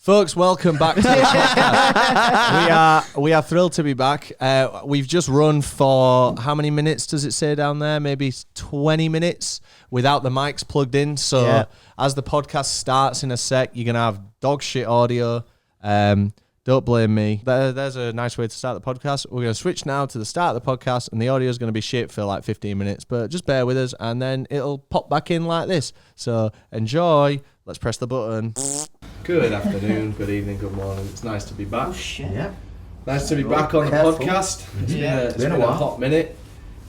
Folks, welcome back to the podcast. We are thrilled to be back. We've just run for how many minutes does it say down there? Maybe 20 minutes without the mics plugged in. So as the podcast starts in a sec, you're gonna have dog shit audio. Don't blame me. There's a nice way to start the podcast. We're going to switch now to the start of the podcast, and the audio is going to be shit for like 15 minutes, but just bear with us, and then it'll pop back in like this. So enjoy. Let's press the button. Good afternoon, good evening, good morning. It's nice to be back. Oh, shit. Yeah. Nice to be back on the podcast. It's been a hot minute.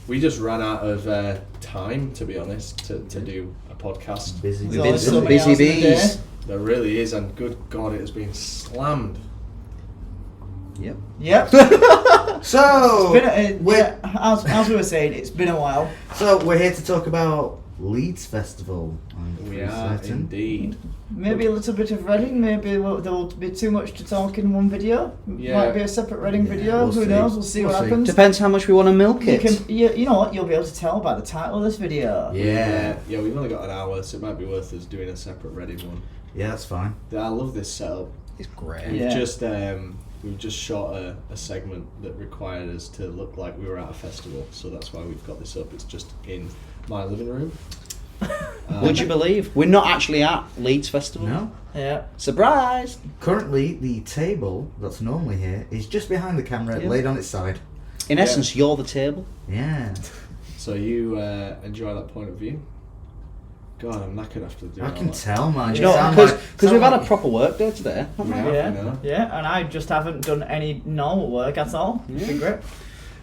We just ran out of time, to be honest, to do a podcast. Busy bees. There really is, and good God, it has been slammed. Yep. So, as we were saying, it's been a while. So we're here to talk about Leeds Festival. We are indeed. Maybe a little bit of Reading. Maybe there will be too much to talk in one video. Yeah. Might be a separate Reading video. we'll Who see. knows? We'll see what happens. Depends how much we want to milk it. You know what? You'll be able to tell by the title of this video. Yeah. Yeah, we've only got an hour, so it might be worth us doing a separate Reading one. Yeah, that's fine. I love this setup. It's great. We've just shot a segment that required us to look like we were at a festival, so that's why we've got this up. It's just in my living room. Would you believe we're not actually at Leeds Festival? No. Yeah. Surprise! Currently, the table that's normally here is just behind the camera, laid on its side. In essence, you're the table. Yeah. So you enjoy that point of view? God, I'm knackered after doing I all can that. tell, man. You know, because we've had a proper work day today, haven't we? Yeah. Yeah. you know. Yeah. And I just haven't done any normal work at all. It's been great.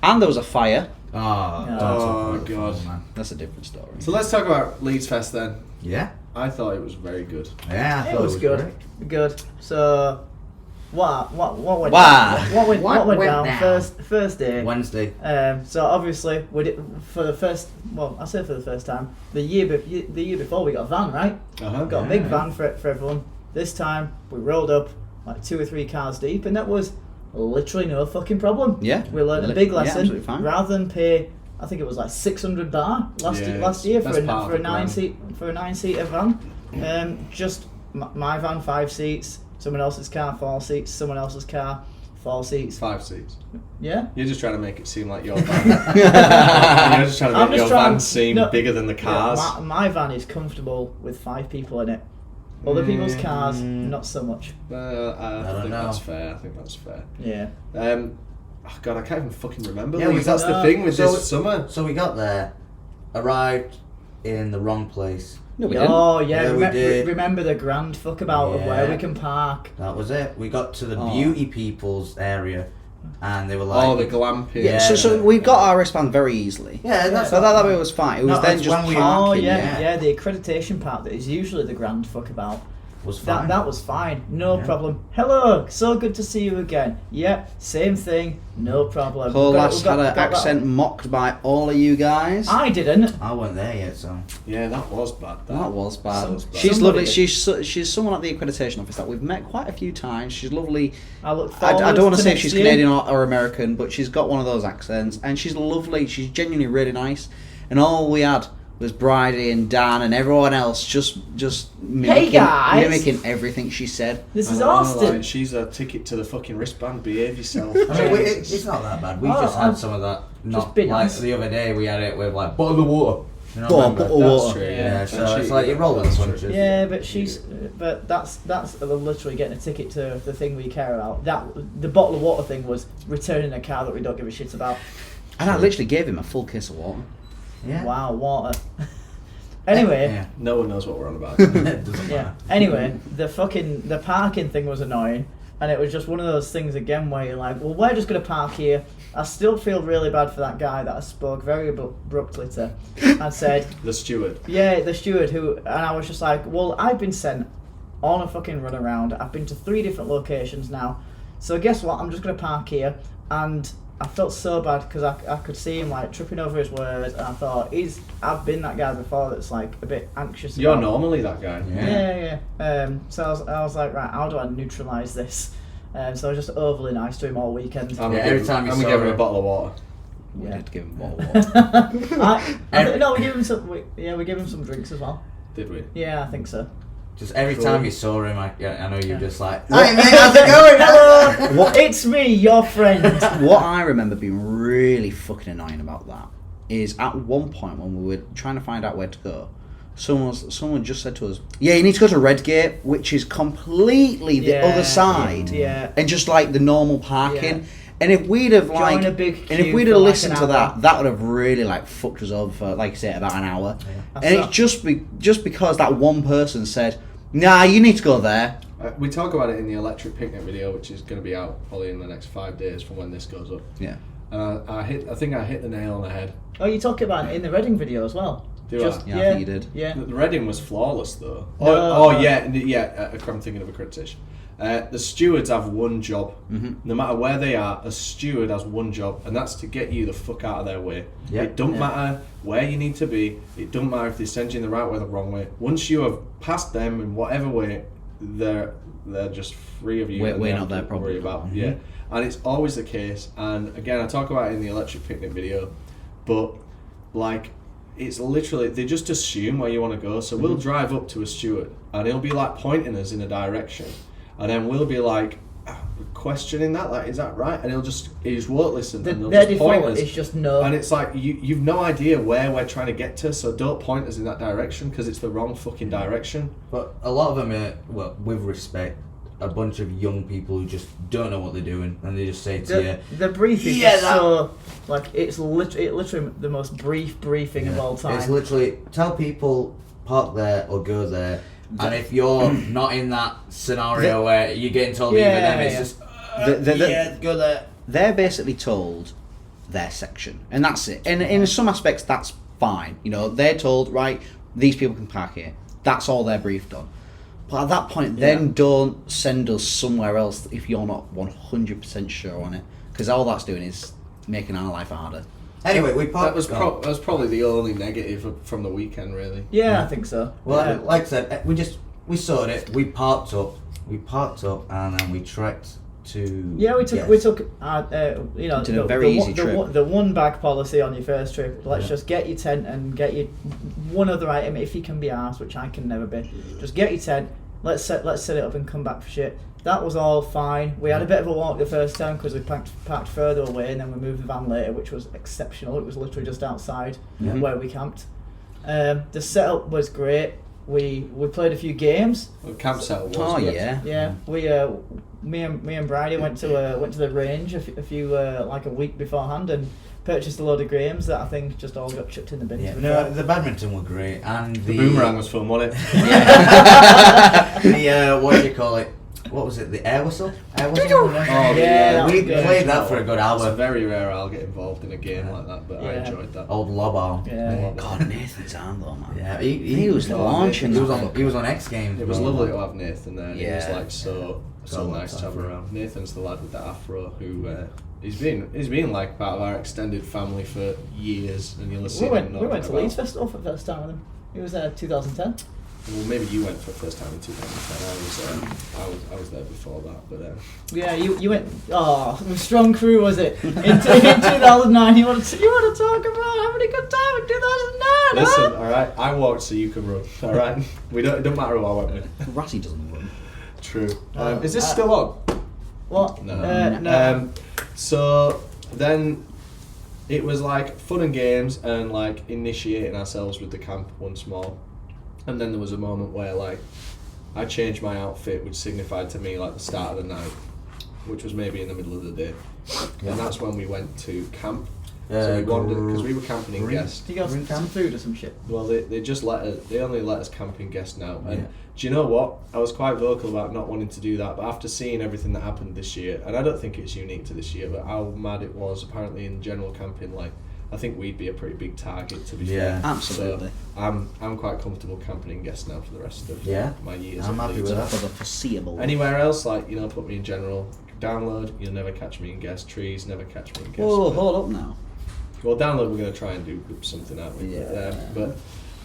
And there was a fire. Oh, God. Man. That's a different story. So let's talk about Leeds Fest then. Yeah. I thought it was very good. Yeah, I It thought was good. great. Good. So, what went Wow. down? What went down down? first day? Wednesday. So obviously we did for the first. Well, I say for the first time. The year before we got a van, right? Uh-huh. Got a big van for everyone. This time we rolled up like 2 or 3 cars deep, and that was literally no fucking problem. Yeah. We learned a big Yeah, lesson. absolutely fine. Rather than pay, I think it was like 600 bar last year for a 9-seater van. Just my van 5 seats, someone else's car 4 seats, someone else's car 4 seats. 5 seats. Yeah. You're just trying to make it seem like your van. You're just trying to make your van seem bigger than the cars. Yeah, my van is comfortable with 5 people in it. Other people's cars, not so much. I don't think know. that's fair. I think that's fair. Yeah. Oh God, I can't even fucking remember. Yeah, Leeds. That's the thing with this summer. So we got there, arrived in the wrong place. No, we didn't. Oh yeah, Yeah, we did. Remember the grand fuck about of where Yeah. we can park. That was it. We got to the beauty people's area, and they were like, Oh, the glamping. Yeah, so we got our wristband very easily. Yeah, that's So that bit was fine. It was No, then that's just when we- parking. yeah, the accreditation part that is usually the grand fuck about. was fine. That was fine, no Yeah. problem. Hello, so good to see you again. Yeah, same thing, no problem. Poor We've got- lass we've got- had her got that. accent mocked by all of you guys. I didn't. I wasn't there yet, so. Yeah, that was bad. That was bad. That was bad. She's Somebody lovely. did. She's someone at the accreditation office that we've met quite a few times. She's lovely. I look I forward don't want to say if next she's year. Canadian or American, but she's got one of those accents, and she's lovely. She's genuinely really nice. And all we had was Bridie and Dan and everyone else just mimicking, guys. mimicking everything she said. This is I know, Austin. like, she's a ticket to the fucking wristband. Behave yourself. I mean, it's not that bad. We just had some of that. Not be like nice. the other day, we had it with like bottle of water. You know, Bottle remember? of That's water. true. Yeah, And so she- it's like you roll with the that's true. punches. Yeah, but that's literally getting a ticket to the thing we care about. That the bottle of water thing was returning a car that we don't give a shit about. And I literally gave him a full case of water. Yeah. Wow, water. Anyway, Yeah. No one knows what we're on about. It doesn't yeah. matter. Anyway, the parking thing was annoying, and it was just one of those things again where you're like, well, we're just gonna park here. I still feel really bad for that guy that I spoke very abruptly to, and said, The steward. yeah, the steward who, and I was just like, well, I've been sent on a fucking run around. I've been to 3 different locations now, so guess what? I'm just gonna park here, and I felt so bad because I could see him like tripping over his words, and I thought I've been that guy before that's like a bit anxious. You're about- normally that guy. Yeah. So I was like, right, how do I neutralise this? So I was just overly nice to him all weekend. And Yeah, every time you we saw gave him her- a bottle of water. We Yeah. did give him a bottle of water. No, we gave him some. We gave him some drinks as well. Did we? Yeah, I think so. Just every time you saw him, I know you're just like, Hey mate, how's it going? Hello! It's me, your friend. What I remember being really fucking annoying about that is at one point when we were trying to find out where to go, someone just said to us, "Yeah, you need to go to Red Gate, which is completely the other side, and just like the normal parking." Yeah. And if we'd have Join a big and if queue we'd for have like listened an to hour. that would have really like fucked us over for, like I say, about an hour. Yeah. And it's just because that one person said, "Nah, you need to go there." We talk about it in the electric picnic video, which is going to be out probably in the next 5 days from when this goes up. Yeah. And I think I hit the nail on the head. Oh, you talk about it in the Reading video as well. Do I? Yeah, I think you did. Yeah. The Reading was flawless though. No. I'm thinking of a criticism. The stewards have one job. No matter where they are, a steward has one job, and that's to get you the fuck out of their way. Yep. It don't matter where you need to be. It don't matter if they send you in the right way or the wrong way. Once you have passed them in whatever way, they're just free of you. We're not their to problem. worry about. Yeah, and it's always the case. And again, I talk about it in the electric picnic video, but like, it's literally, they just assume where you want to go. So we'll drive up to a steward and he'll be like pointing us in a direction, and then we'll be like questioning that, like, is that right? And he just won't listen, and they'll Their just point default us. is just no. And it's like, you've no idea where we're trying to get to, so don't point us in that direction because it's the wrong fucking direction. But a lot of them are, well, with respect, a bunch of young people who just don't know what they're doing, and they just say to you, the brief is just so, like, it's literally the most brief briefing of all time. It's literally, tell people, park there or go there, and if you're not in that scenario where you're getting told either them, it's just, go there. They're basically told their section, and that's it. And in some aspects, that's fine. You know, they're told, right, these people can park here. That's all they're briefed on. But at that point, then don't send us somewhere else if you're not 100% sure on it, because all that's doing is making our life harder. Anyway, we That parked. was probably the only negative from the weekend, really. Yeah, I think so. Well, like I said, we sorted it. We parked up, and then we trekked to. Yeah, we took Did a very easy trip. The one bag policy on your first trip. Let's just get your tent and get you one other item if you can be arsed, which I can never be. Just get your tent. Let's set it up and come back for shit. That was all fine. We had a bit of a walk the first time because we parked further away, and then we moved the van later, which was exceptional. It was literally just outside where we camped. The setup was great. We played a few games. The camp setup was. Oh good. yeah. Yeah, me and Bridie went to the range a few like a week beforehand and purchased a load of games that I think just all got chucked in the bin. Yeah, no, the badminton were great, and The boomerang was fun, wasn't it? the what do you call it? What was it? The air whistle? Yeah, we that was played good. that for a good It's hour. very rare I'll get involved in a game like that, but I Yeah. enjoyed that. Old lob arm. Yeah. God, Nathan's arm though, man. Yeah, He was launching He was that on. He was on X Games. It was bro. lovely to have Nathan there. And Yeah. It was like so Got nice to have afro. around. Nathan's the lad with the afro who he's been like part of our extended family for years, and you'll see We went to Leeds Festival for the first time with him. He was there 2010. Well, maybe you went for the first time in 2010. I was there before that, but Yeah, you went. Oh, strong crew was it? In 2009, you want to talk about having a good time in 2009? listen, Huh? all right, I walked so you can run. All right, it don't matter who I went with. Ratty doesn't run. True. Is this still on? What? No. No. So then it was like fun and games and like initiating ourselves with the camp once more. And then there was a moment where like I changed my outfit, which signified to me like the start of the night, which was maybe in the middle of the day. Yeah. And that's when we went to camp. So we wandered because we were camping in guest. Do you got some food or some shit? Well, they just they only let us camp in guest now. And Yeah. do you know what? I was quite vocal about not wanting to do that, but after seeing everything that happened this year, and I don't think it's unique to this year, but how mad it was apparently in general camping, like I think we'd be a pretty big target to be Yeah. fair. Absolutely. So I'm quite comfortable camping in guest now for the rest of my years. I'm at happy Leeds. with that. For the foreseeable. Anywhere else, like put me in general. Download, you'll never catch me in guest. Trees, never catch me in guest. Whoa, But- hold up now. well, download, we're going to try and do something out with Yeah.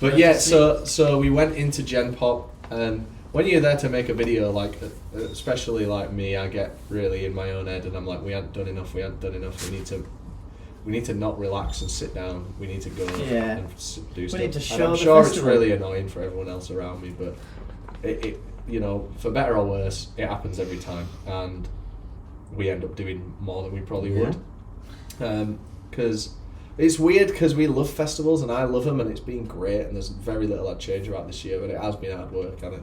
but yeah, so we went into Gen Pop, and when you're there to make a video, like especially like me, I get really in my own head, and I'm like, we haven't done enough. We need to not relax and sit down. We need to go Yeah. and do stuff. need to And show I'm the sure it's festival. really annoying for everyone else around me, but it you know, for better or worse, it happens every time, and we end up doing more than we probably would. Because it's weird, because we love festivals and I love them, and it's been great, and there's very little I'd change about this year, but it has been hard work, and it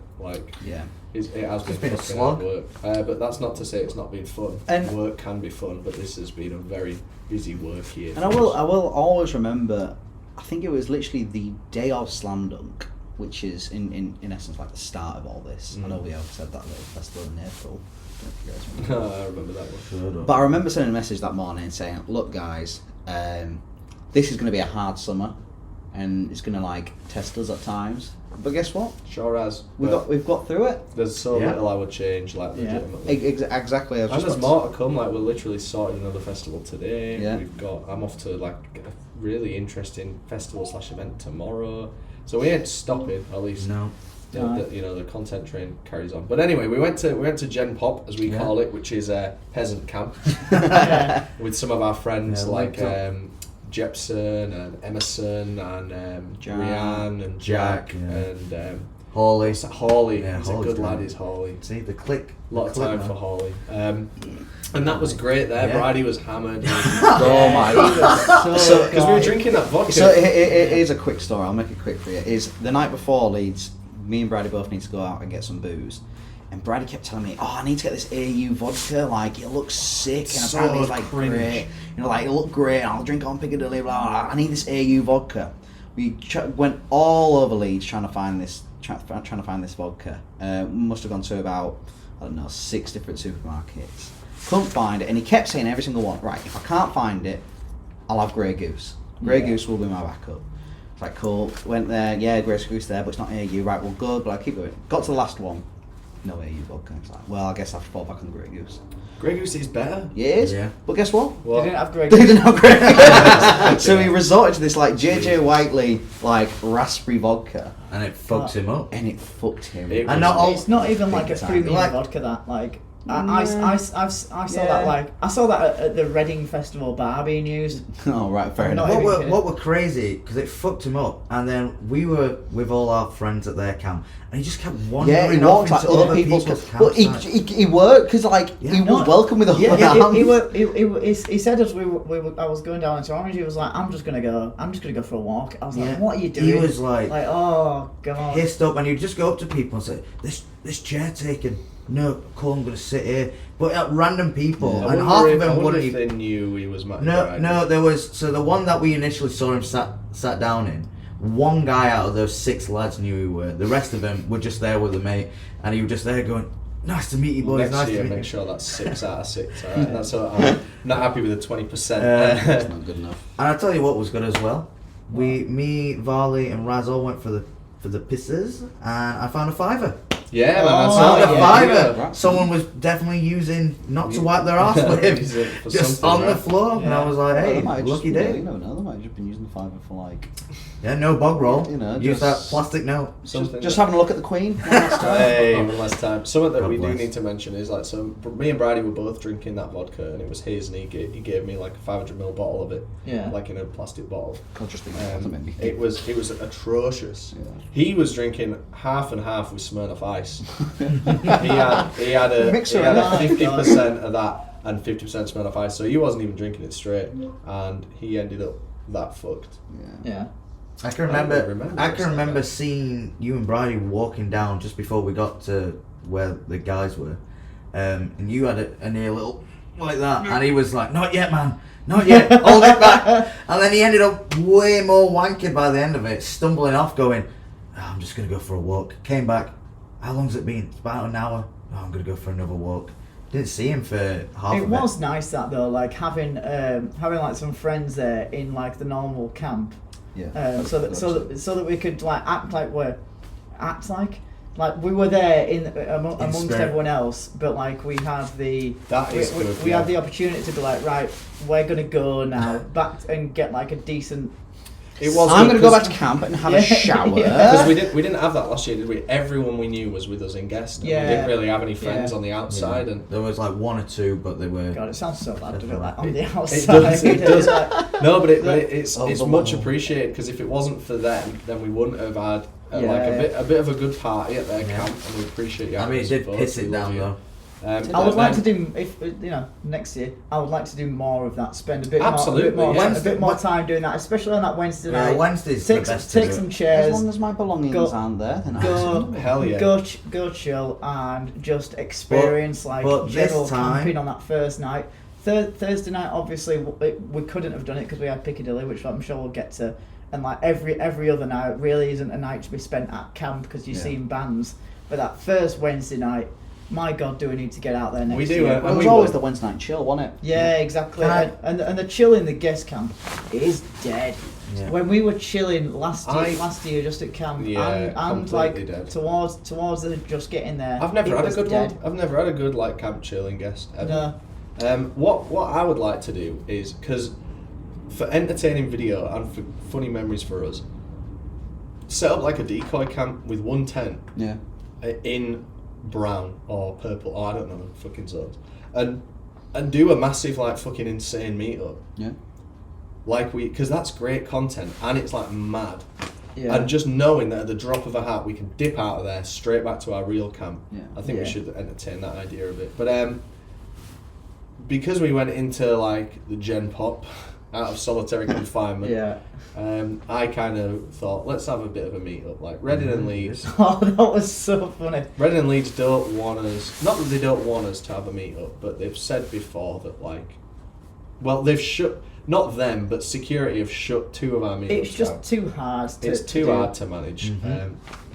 has been fucking hard work. But that's not to say it's not been fun. And work can be fun, but this has been a very busy work year. And I will always remember, I think it was literally the day of Slam Dunk, which is in essence like the start of all this. I know we have said that little festival in April. I don't know if you guys remember. I remember that one. But I remember sending a message that morning saying, look guys, this is going to be a hard summer, and it's going to like test us at times. But guess what? Sure has. We've got through it. There's so little I would change, like legitimately. Exactly. And there's more to come. Like we're literally sorting another festival today. Yeah. I'm off to like a really interesting festival/event tomorrow. So we ain't stopping, at least. No. The content train carries on. But anyway, we went to Gen Pop, as we call it, which is a peasant camp, with some of our friends like Jepson and Emerson and Rianne and Jack and Hawley. He's a good lad, is Hawley. See, the click. A lot of time for Hawley. And that was great there. Yeah. Brady was hammered. Oh my god. So, because we were drinking that vodka. So it is a quick story. I'll make it quick for you. Is the night before Leeds, me and Brady both need to go out and get some booze. And Brady kept telling me, I need to get this AU vodka, like, it looks sick, and apparently it's, like, great. You know, like, it looked great, and I'll drink it on Piccadilly, blah, blah, blah. I need this AU vodka. We went all over Leeds trying to find this vodka. Must have gone to about, 6 different supermarkets. Couldn't find it, and he kept saying every single one, right, if I can't find it, I'll have Grey Goose. Grey Goose will be my backup. It's like, cool, went there, Grey Goose there, but it's not AU, right, well, good, but I'll keep going. Got to the last one. No AU vodka. It's like, well, I guess I have to fall back on the Grey Goose. Grey Goose is better. Yeah, it is. Yeah. But guess what? They didn't have Grey They Goose. didn't have Grey Goose. So he resorted to this like JJ Whiteley like raspberry vodka, And it fucked him up. and it fucked him. It's not even like a time. premium Like- vodka that like. I saw that at the Reading Festival bar being used. Oh right, fair I'm enough. not- What were crazy, because it fucked him up, and then we were with all our friends at their camp, and he just kept wandering He off walked into like other people's But campsites. he worked because like he was welcome with open arms. He said as I was going down into Orange, he was like, I'm just gonna go for a walk. I was like, what are you doing? He was like oh god, pissed up, and he'd just go up to people and say, this chair taken. No, cool, I'm going to sit here. But at random people, and half of them wouldn't even. They knew he was mad. No, there was. So the one that we initially saw him sat down in, one guy out of those 6 lads knew who we were. The rest of them were just there with a mate, and he was just there going, "Nice to meet you, boys. Next nice year, to meet make you." sure that's 6 out of 6. All right, that's what I'm not happy with the 20%. That's not good enough. And I tell you what was good as well. Me, Varley, and Raz all went for the pisses, and I found a $5. Yeah, man, I that's found a $5. $5. Someone was definitely using not to wipe their arse with, just on the floor, and I was like, "Hey, lucky day." You never know. They might have just been using the $5 for like. Yeah, no bog roll. Use just that plastic note. Just having a look at the Queen. One last time. Hey, one last time. Something that God we do bless. need to mention is like, so me and Brady were both drinking that vodka, and it was his, and he gave me like a 500ml bottle of it, like in a plastic bottle. Maybe. It was atrocious. Yeah. He was drinking half and half with Smirnoff Ice. he had a Mixer 50% of that and 50% Smirnoff Ice, so he wasn't even drinking it straight, and he ended up that fucked. Yeah. I can remember seeing you and Brady walking down just before we got to where the guys were, and you had a near little like that, and he was like, "Not yet, man, not yet, hold it back," and then he ended up way more wankered by the end of it, stumbling off, going, "I'm just gonna go for a walk." Came back. How long's it been? It's about an hour. "Oh, I'm gonna go for another walk." Didn't see him for half of it. It was nice that though, like having like some friends there in like the normal camp. Yeah. So that we could like act like we were there amongst spirit. everyone else, but like we had the had the opportunity to be like, right, we're gonna go now back and get like a decent. I'm going to go back to camp and have a shower. Because we didn't have that last year, did we? Everyone we knew was with us in guest. Yeah. We didn't really have any friends on the outside, and there was like 1 or 2, but they were. God, it sounds so bad to do like on the outside. It does. No, but it's the much appreciated, because if it wasn't for them, then we wouldn't have had a bit of a good party at their camp, and we appreciate you. I mean, it did piss it down though. I would like to do, if next year, I would like to do more of that. Spend a bit more time doing that, especially on that Wednesday night. Wednesday's take, the best. Take some chairs. As long as my belongings aren't there, then hell yeah. Go chill and just experience general camping on that first night. Thursday night, obviously, we couldn't have done it because we had Piccadilly, which I'm sure we'll get to. And like every other night, really isn't a night to be spent at camp because you're seeing bands. But that first Wednesday night, my God, do we need to get out there next year? It was always the Wednesday night chill, wasn't it? Yeah, exactly. And the chill in the guest camp is dead. Yeah. When we were chilling last year just at camp, and like dead. towards the just getting there, I've never had a good one. I've never had a good like camp chilling guest ever. No. What I would like to do is, because for entertaining video and for funny memories for us, set up like a decoy camp with one tent. Yeah. In brown or purple, or I don't know the fucking zones, and do a massive like fucking insane meetup. Yeah. Like because that's great content and it's like mad. Yeah. And just knowing that at the drop of a hat we can dip out of there straight back to our real camp. Yeah. I think we should entertain that idea a bit. But because we went into like the Gen Pop out of solitary confinement. Yeah. I kind of thought, let's have a bit of a meet-up, like Reading and Leeds. Oh, that was so funny. Reading and Leeds don't want us, not that they don't want us to have a meet-up, but they've said before that, like, well, they've shut, not them, but security have shut 2 of our meet-ups It's just down. too hard to It's too hard to manage.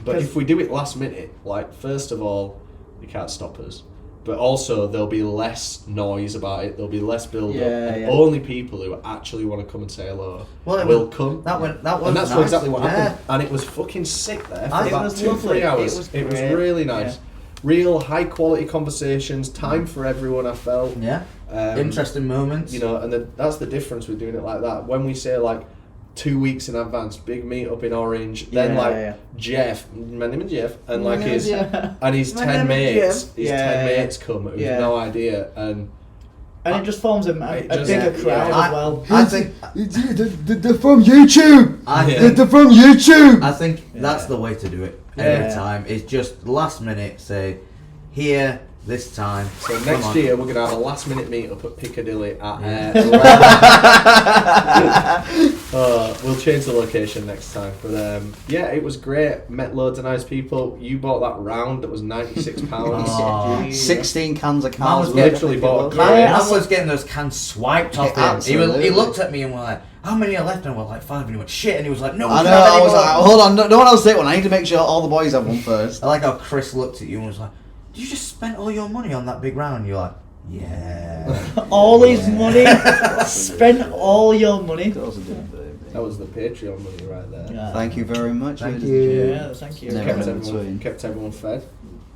But if we do it last minute, like, first of all, they can't stop us. But also, there'll be less noise about it. There'll be less build-up. And only people who actually want to come and say hello will come. And that's nice. Exactly what happened. And it was fucking sick there for about 2-3 hours. It was really nice. Yeah. Real high-quality conversations. Time for everyone, I felt. Yeah. Interesting moments. You know, and that's the difference with doing it like that. When we say, like, 2 weeks in advance, big meet up in Orange. Then Jeff, my name is Jeff, and like his 10 mates, mates come who've no idea, and it just forms a bigger crowd as well. I think they're from YouTube. They're from YouTube. I think that's the way to do it every time. It's just last minute. Say here. This time. So next year we're going to have a last minute meet up at Piccadilly at we'll change the location next time. But it was great. Met loads of nice people. You bought that round that was £96. 16 cans of cans. Literally bought a Man was getting those cans swiped off him. He looked at me and was like, how many are left? And we're like 5. And he went, shit. And he was like, no. I know. I was like, hold on. No one else take one. I need to make sure all the boys have one first. I like how Chris looked at you and was like, you just spent all your money on that big round. You're like, yeah. All his money? Spent all your money? That was the Patreon money right there. Yeah. Thank you very much. Thank you. Yeah, thank you. Kept everyone fed.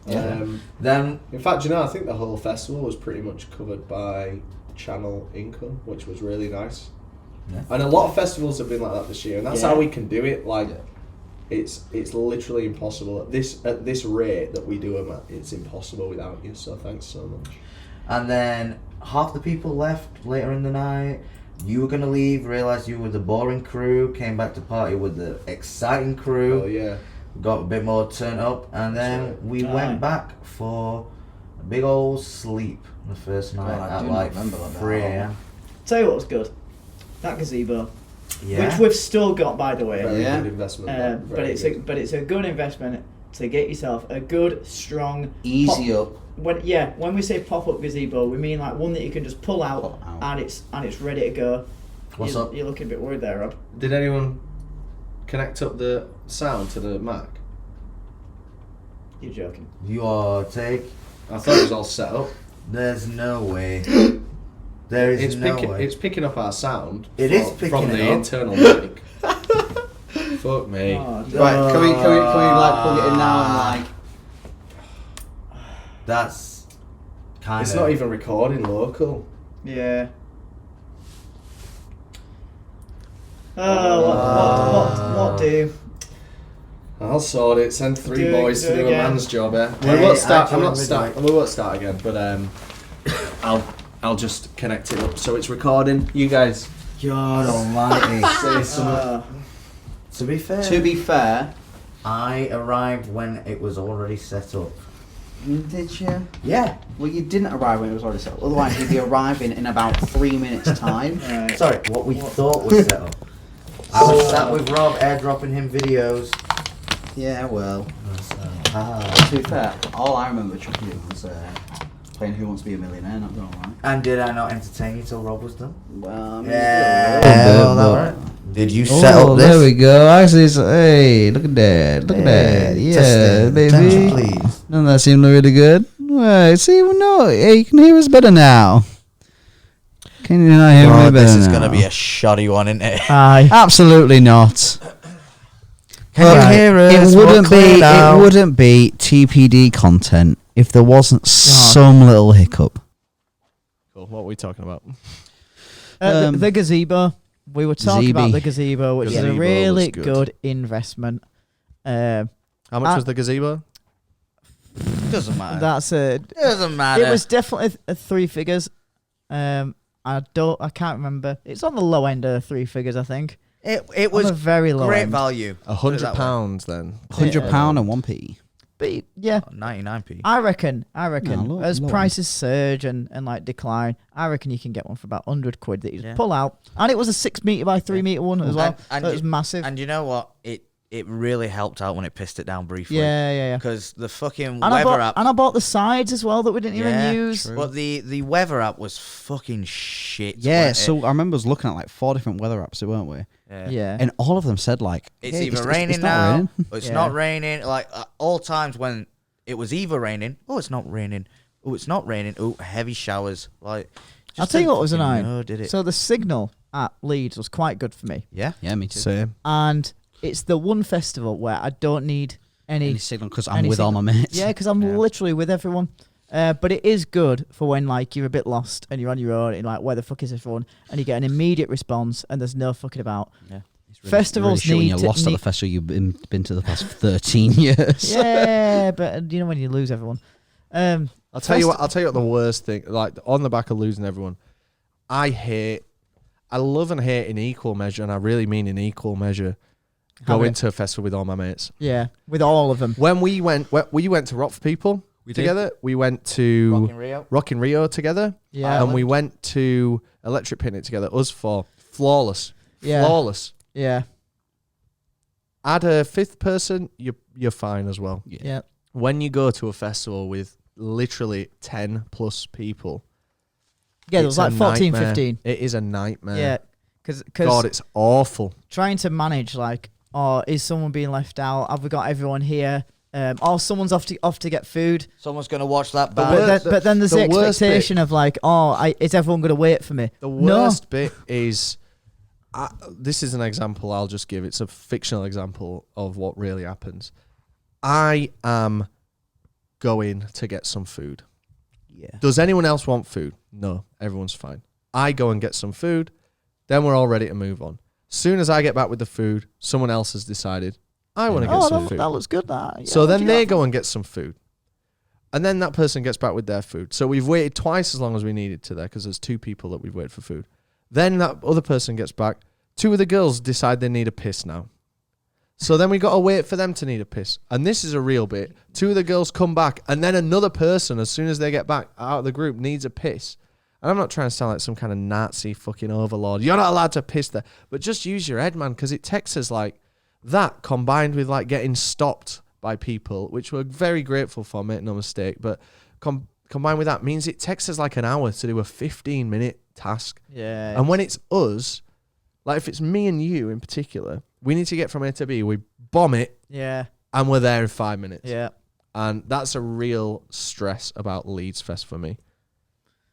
Yeah. In fact, I think the whole festival was pretty much covered by channel income, which was really nice. Yeah. And a lot of festivals have been like that this year, and that's how we can do it. Like. It's literally impossible at this rate that we do them at. It's impossible without you. So thanks so much. And then half the people left later in the night. You were gonna leave, realised you were the boring crew. Came back to party with the exciting crew. Oh yeah. Got a bit more turned up, and then we went back for a big old sleep the first night at like 3 a.m. Tell you what was good. That gazebo. Yeah. Which we've still got, by the way. Very good investment. But it's a good investment to get yourself a good, strong, easy up. When we say pop-up gazebo, we mean like one that you can just pull out. and it's ready to go. What's up? You're looking a bit worried there, Rob. Did anyone connect up the sound to the Mac? You're joking. Your take? I thought it was all set up. There's no way. There is no way. It's picking up our sound. It is picking from it the up. internal mic. Fuck me. Oh, Right, can we like plug it in now and like? That's kind of. It's not even recording local. Yeah. Oh, what do? I'll sort it. Send three boys to do a man's job. Hey, we won't start. actually, We won't start again. But I'll just connect it up so it's recording. You guys. God Almighty. Say something. To be fair, I arrived when it was already set up. Did you? Yeah. Well, you didn't arrive when it was already set up. Otherwise, you'd be arriving in about 3 minutes' time. Right. Sorry, what we thought was set up. I was sat with Rob, airdropping him videos. Yeah, well. Ah. To be fair, all I remember chucking in was playing Who Wants to Be a Millionaire, not gonna lie. And did I not entertain you till Rob was done? Well, I mean, Yeah, well, right. Did you set up this? There we go. Actually, hey, look at that. Look at that. Yeah, testing. baby. Attention, please. Doesn't that seem really good? Right, see, well, no, hey, you can hear us better now. Can you not hear me better This is now? going to be a shoddy one, isn't it? Aye. Absolutely not. Can you hear us? It wouldn't We're clear be. now. It wouldn't be TPD content if there wasn't some little hiccup. Cool. What are we talking about? The gazebo. We were talking about Gazebo. the gazebo, which is Gazebo a really was good. good investment. How much was the gazebo? Doesn't matter. That's a. Doesn't matter. It was definitely three figures. I can't remember. It's on the low end of 3 figures, I think. It On was a very low great end. value. £100 then. £100 and 1p. But yeah, 99p. I reckon. No, As low prices surge and like decline, I reckon you can get one for about 100 quid that you just Yeah. pull out. And it was a 6 metre by 3 metre one as well. And So it was massive. And you know what? It really helped out when it pissed it down briefly. Yeah. Because the fucking And weather app. I bought the sides as well that we didn't even use. True. But the weather app was fucking shit. Yeah, wasn't so I remember us looking at like 4 different weather apps, weren't we? it? Yeah. And all of them said like, It's "Hey, either raining not now, raining." or it's Yeah. not raining. Like all times when it was either raining, oh, it's not raining. Oh, it's not raining. Oh, heavy showers. Like, I'll just tell you didn't what was fucking annoying. know, did it? So the signal at Leeds was quite good for me. Yeah. Yeah, me too. Same. And it's the one festival where I don't need Any any signal because I'm any with all my mates. yeah, because I'm Yeah. literally with everyone. But it is good for when like you're a bit lost and you're on your own and like where the fuck is everyone, and you get an immediate response and there's no fucking about. Yeah. It's really, Festivals really shit when need you're to- lost at need- the festival you've been to the past 13 years. Yeah, but you know when you lose everyone. I'll tell you what the worst thing, like on the back of losing everyone, I love and hate in equal measure, and I really mean in equal measure, going to a festival with all my mates. Yeah, with all of them. When we went to Rock for People together, we went to Rock in Rio together, Yeah, and we went to Electric Picnic together, us four. Flawless. Yeah. Flawless. yeah, Add a fifth person, you're fine as well. yeah. When you go to a festival with literally 10 plus people, Yeah, there was it's like a 14, nightmare. 15. It is a nightmare. Yeah, because God, it's awful. trying to manage like, oh, is someone being left out? Have we got everyone here? Oh, someone's off to get food. Someone's gonna watch that The band. worst- But then there's the the worst expectation of like, oh, is everyone going to wait for me? The worst bit is, this is an example I'll just give. It's a fictional example of what really happens. I am going to get some food. Yeah. Does anyone else want food? No, everyone's fine. I go and get some food, then we're all ready to move on. Soon as I get back with the food, someone else has decided, I want to get some food. That looks good. That. So Yeah, then what do they you got? go and get some food. And then that person gets back with their food. So we've waited twice as long as we needed to there because there's 2 people that we've waited for food. Then that other person gets back. 2 of the girls decide they need a piss now. So then we got to wait for them to need a piss. And this is a real bit. 2 of the girls come back, and then another person, as soon as they get back out of the group, needs a piss. And I'm not trying to sound like some kind of Nazi fucking overlord. You're not allowed to piss there. But just use your head, man, because it takes us like that combined with like getting stopped by people, which we're very grateful for, make no mistake. But combined with that means it takes us like an hour to do a 15-minute task. Yeah. And when it's us, like if it's me and you in particular, we need to get from A to B. We bomb it Yeah. and we're there in 5 minutes. Yeah. And that's a real stress about Leeds Fest for me.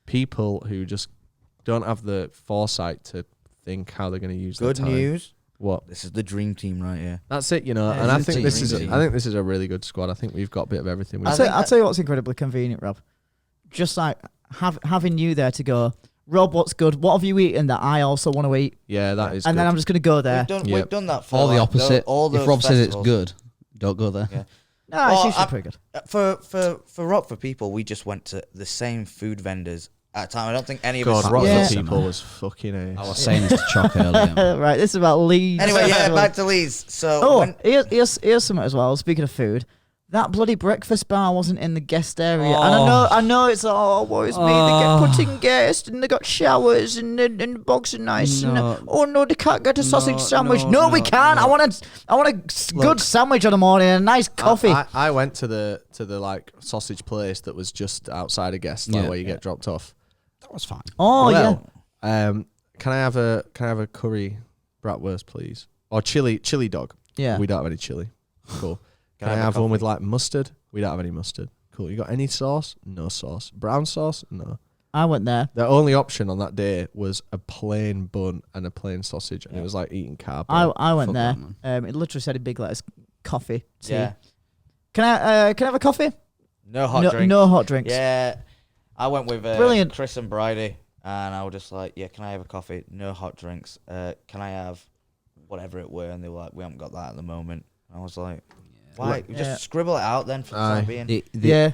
People who just don't have the foresight to think how they're going to use their Good time. news. What? This is the dream team right here. That's it, you know. Yeah, and I it's a think this team. is a really good squad. I think we've got a bit of everything. I I'll think tell you what's incredibly convenient, Rob. Just like having you there to go, Rob, what's good? What have you eaten that I also want to eat? Yeah, that is. And good. then I'm just going to go there. We've done that for All the like, opposite. all If those Rob says it's festivals. good, don't go there. Yeah. No, it's Well, usually pretty good. For Rock for People, we just went to the same food vendors at a time. I don't think any of God, us. Rotten Yeah. People was fucking ace. I was saying this to CHOC earlier. Right, this is about Leeds. Anyway, yeah, back to Leeds. So Oh, here's something as well. Speaking of food, that bloody breakfast bar wasn't in the guest area, and I know it's woe is me. They get putting guests, and they got showers, and the bogs are nice. No. And oh no, they can't get a sausage sandwich. No, we no, can't. no. I want a good sandwich on the morning and a nice coffee. I went to the like sausage place that was just outside of guest, like Yeah. where you get dropped off. That was fine. Oh Well, can I have a curry bratwurst, please, or chili dog? yeah. We don't have any chili. Cool. Can I have a have one coffee? with like mustard? We don't have any mustard. Cool. You got any sauce? No sauce. Brown sauce? No. I went there. The only option on that day was a plain bun and a plain sausage, and it was like eating carb. I went Fuck there. that, It literally said in big letters, coffee. Tea. yeah, Can I have a coffee? no hot no, drinks. no hot drinks. Yeah, I went with Brilliant. Chris and Bridie, and I was just like, yeah, can I have a coffee? No hot drinks. Can I have whatever it were? And they were like, we haven't got that at the moment. I was like, why? Yeah. Just scribble it out then for the time being. Yeah.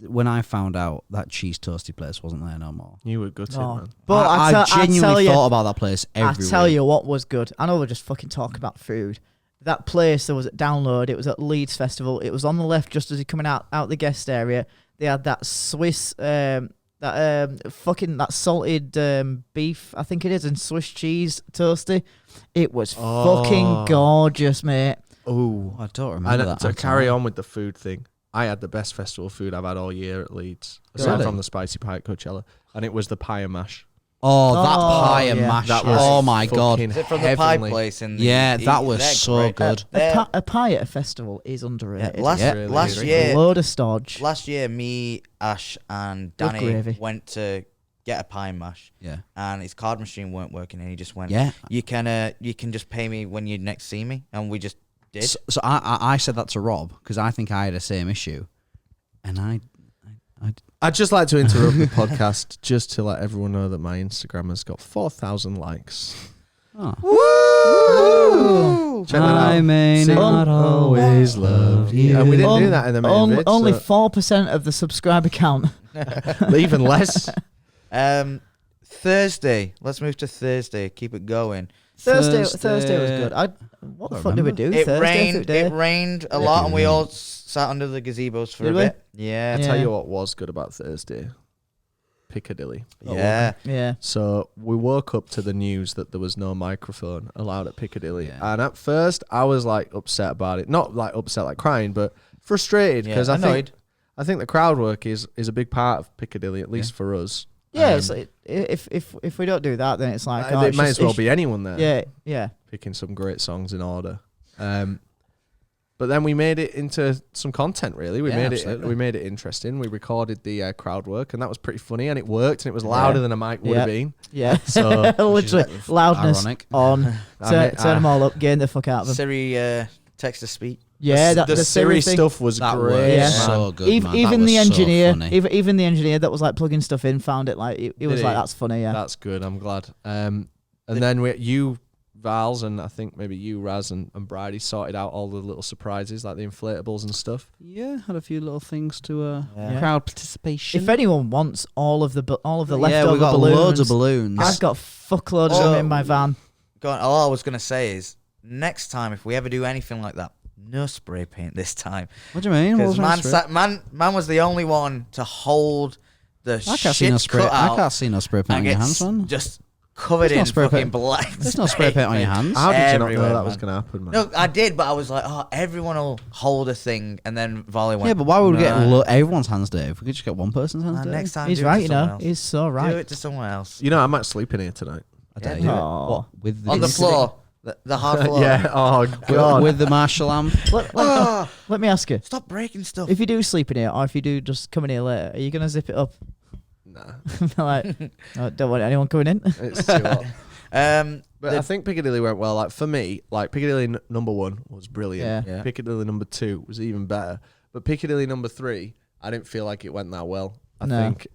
When I found out that cheese toasty place wasn't there no more, You were gutted, Oh. man. But I tell genuinely you, thought about that place every I tell week. you what was good. I know we're just fucking talking about food. That place that was at Download, it was at Leeds Festival. It was on the left just as you're coming out the guest area. They had that Swiss, that salted beef, I think it is, and Swiss cheese toasty. It was fucking gorgeous, mate. Oh, I don't remember that. to carry on with the food thing, I had the best festival food I've had all year at Leeds, aside Really? from the spicy pie at Coachella, and it was the pie and mash. Oh, that Oh, pie and yeah. mash. That was Oh my god. fucking Is it from the pie heavenly. place? In the, Yeah, that was they're so great. good. A pie at a festival is underrated. Yeah, last Really last is. year, Load of stodge. last year, me, Ash, and Good Danny gravy. went to get a pie and mash, Yeah. and his card machine weren't working, and he just went, Yeah. you can just pay me when you next see me, and we just did. So I said that to Rob because I think I had the same issue, and I I'd just like to interrupt the podcast just to let everyone know that my Instagram has got 4,000 likes. oh. Check that out. I may See, not always love you. And we didn't do that in the main vid, Only so 4% of the subscriber count. even less. Thursday. Let's move to Thursday. Keep it going. Thursday was Thursday. good. What the I fuck did we do? It Thursday rained. day? It rained a lot, and we all sat under the gazebos for Did a we? bit. Yeah. I'll tell Yeah. you what was good about Thursday. Piccadilly. Yeah. Yeah. So we woke up to the news that there was no microphone allowed at Piccadilly. Yeah. And at first I was like upset about it. Not like upset like crying, but frustrated because Yeah, I annoyed. think the crowd work is a big part of Piccadilly, at least for us. Yeah, it's like, if we don't do that, then it's like it might as well be anyone there. Yeah. Picking some great songs in order. But then we made it into some content. Really, we Yeah, made absolutely. it. We made it interesting. We recorded the crowd work, and that was pretty funny, and it worked, and it was louder than a mic would have been. Yeah. So Literally loudness ironic. on. I Turn mean, them all up. Get the fuck out of them. Siri text to speak. Yeah, the Siri thing. stuff was That great. was Yeah. so good, Even, man. even That the was so engineer, funny. even the engineer that was like plugging stuff in, found it like it was Did like he? that's funny. Yeah. That's good. I'm glad. And then you, Vals, and I think maybe you, Raz, and Bridie sorted out all the little surprises like the inflatables and stuff. Yeah, had a few little things to Yeah. crowd participation. If anyone wants all of the leftover yeah, we got balloons, loads of balloons. I've got fuckloads of them in my van. All I was gonna say is next time if we ever do anything like that, no spray paint this time. What do you mean? What Because was man was the only one to hold the I can't see shit no spray. cut I out can't see no spray paint on and your get hands, man. just covered There's no in spray fucking paint. black. There's no spray paint on your hands. How did you not know Everywhere, that was man. going to happen, man? No, I did, but I was like, oh, everyone will hold a thing, and then Volley went. Yeah, but why would we get "Nah, everyone's hands dirty? If we could just get one person's hands nah, dirty. next time? He's do it right, to you someone know. else. He's so Do right. it to someone else. You know, I might sleep in here tonight. I dare Yeah. you. Aw. What, with On the with- floor, the hard floor. Yeah. Oh God. with the Marshall lamp. Let me ask you: Stop breaking stuff. if you do sleep in here, or if you do just come in here later, are you gonna zip it up? Nah. Like, oh, don't want anyone coming in. It's too hot. But The- I think Piccadilly went well. Like for me, like Piccadilly number 1 was brilliant. Yeah. Yeah. Piccadilly number 2 was even better. But Piccadilly number 3, I didn't feel like it went that well. I No. think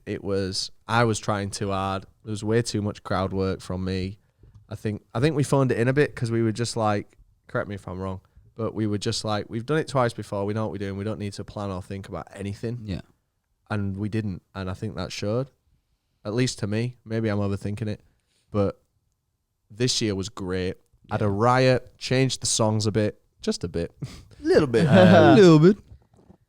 I was trying too hard. There was way too much crowd work from me. I think we phoned it in a bit because we were just like, correct me if I'm wrong, but we were just like, we've done it twice before. We know what we're doing. We don't need to plan or think about anything. Yeah. And we didn't. And I think that showed. at least to me. Maybe I'm overthinking it, but this year was great. Had a riot, changed the songs a bit, just a bit, little bit. A little bit.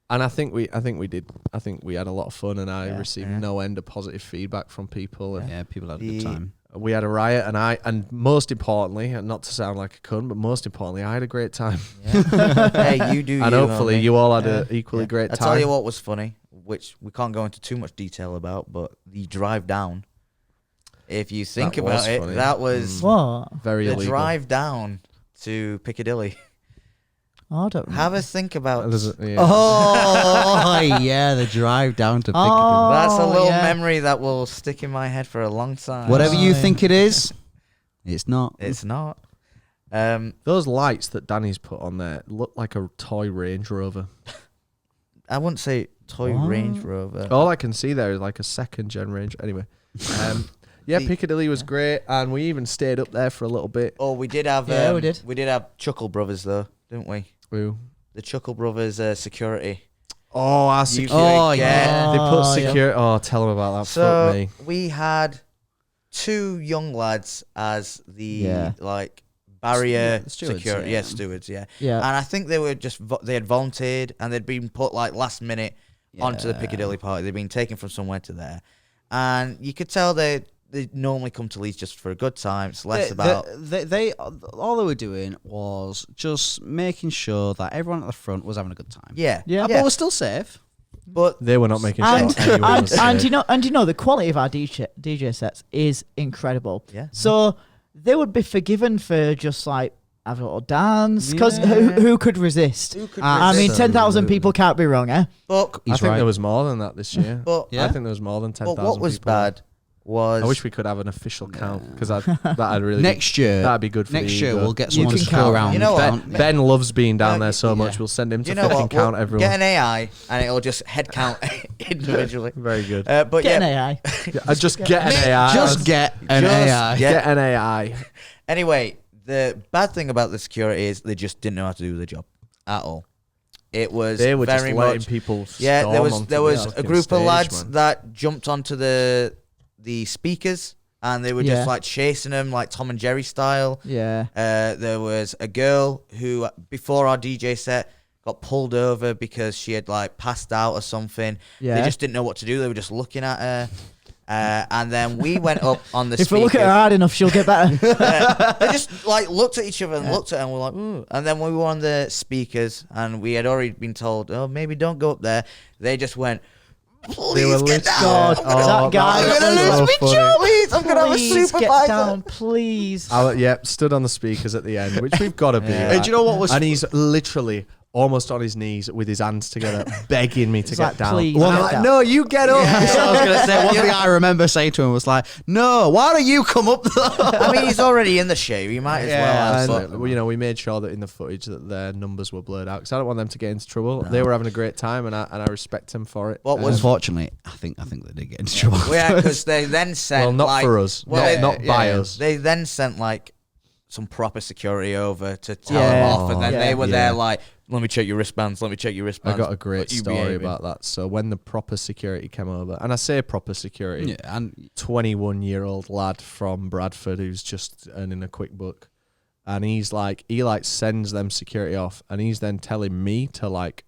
and I think we did. I think we had a lot of fun, and I received no end of positive feedback from people. And Yeah, people had a good time. we had a riot, and most importantly, and not to sound like a cunt, but most importantly, I had a great time. Hey, you do. And you, hopefully homie. you all had an equally great I time. tell you what was funny, which we can't go into too much detail about, but the drive down. If you think That was about it, funny. that was What? Very the illegal. drive down to Piccadilly. Oh, I don't Have a think about. Yeah. Oh, yeah, the drive down to Piccadilly. Oh, That's a little yeah. memory that will stick in my head for a long time. Whatever you yeah. think it is, it's not. It's not. Those lights that Danny's put on there look like a toy Range Rover. I wouldn't say toy What? Range Rover. All I can see there is like a second gen Range. Anyway, yeah, Piccadilly was great, and we even stayed up there for a little bit. Oh, we did have. Yeah, we did. We did have Chuckle Brothers though, didn't we? Ooh. The Chuckle Brothers security. Oh, our You security. Oh, yeah. They put Oh, yeah. security. Oh, tell them about that. So Fuck me. we had 2 young lads as the Yeah. like barrier Stewards, security. yeah. Yeah, stewards. Yeah. Yeah. And I think they were just they had volunteered and they'd been put like last minute onto the Yeah. Piccadilly party. They'd been taken from somewhere to there, and you could tell they normally come to Leeds just for a good time. It's less about. They all they were doing was just making sure that everyone at the front was having a good time. Yeah. Yeah. But we're still safe. But They were not making And, sure anyone was and safe. you know the quality of our DJ sets is incredible. Yeah. So they would be forgiven for just like have a little dance because Yeah. who could resist? Who could I mean, resist? 10,000 people can't be wrong, eh? but I He's think right. there was more than that this year. but Yeah. I think there was more than 10,000 what was people. bad was I wish we could have an official count because that'd really Next year, that'd be good for next the year ego. we'll get You someone can to count. go around. You know what? count. Ben loves being down there so yeah. much. We'll send him to you know fucking what? count We'll everyone. Get an AI and it'll just head count individually. Very good. But Get yeah. an AI. I just get an AI. Just get an Just AI. get- Get an AI. Anyway, the bad thing about the security is they just didn't know how to do the job at all. It was They were just very letting much. people. Yeah, storm there was onto there the was a fucking group stage, of lads man. that jumped onto the speakers and they were Yeah. just like chasing them like Tom and Jerry style. Yeah. There was a girl who before our DJ set got pulled over because she had like passed out or something. Yeah. They just didn't know what to do. They were just looking at her. And then we went up on the If we look at her speakers. hard enough, she'll get better. They just like looked at each other and looked at her and we're like, ooh. And then when we were on the speakers and we had already been told, oh, maybe don't go up there. They just went, please They were get literally- down. God, Oh, that guy. that was I'm gonna so lose my funny. job. Please, I'm gonna have a Please get supervisor. down, please. Stood on the speakers at the end, which we've got to be. Yeah. Like, And do you know what was- And he's literally almost on his knees with his hands together, begging me to He's get like, down. "Please, Well, get I'm like, down." no, you get up. Yeah. So I was gonna say one thing I remember saying to him was like, "No, why don't you come up?" I mean, he's already in the show. You might as well have. And, But we made sure that in the footage that their numbers were blurred out because I don't want them to get into trouble. They were having a great time, and I respect them for it. What was- Unfortunately, I think they did get into trouble. well, yeah, because they then sent. well, not like, for us, well, not by yeah, us. They then sent like some proper security over to tell Yeah. them off, and then Yeah. they were Yeah. there like, "Let me check your wristbands. Let me check your I wristbands." got a great But you story behaving. about that. So when the proper security came over, and I say proper security, Yeah, and 21-year-old lad from Bradford who's just earning a quick buck, and he sends them security off, and he's then telling me to like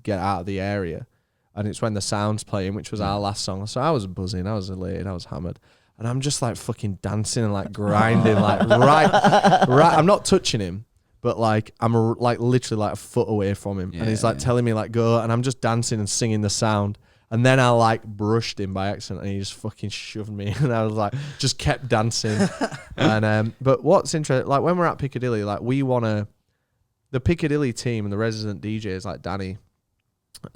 get out of the area, and it's when the sound's playing, which was our last song. So I was buzzing, I was elated, I was hammered, and I'm just like fucking dancing and like grinding, like right. I'm not touching him. But like I'm like literally like a foot away from him, and he's like telling me like go, and I'm just dancing and singing the sound, and then I like brushed him by accident, and he just fucking shoved me, and I was like just kept dancing, and but what's interesting, like when we're at Piccadilly, like the Piccadilly team and the resident DJs like Danny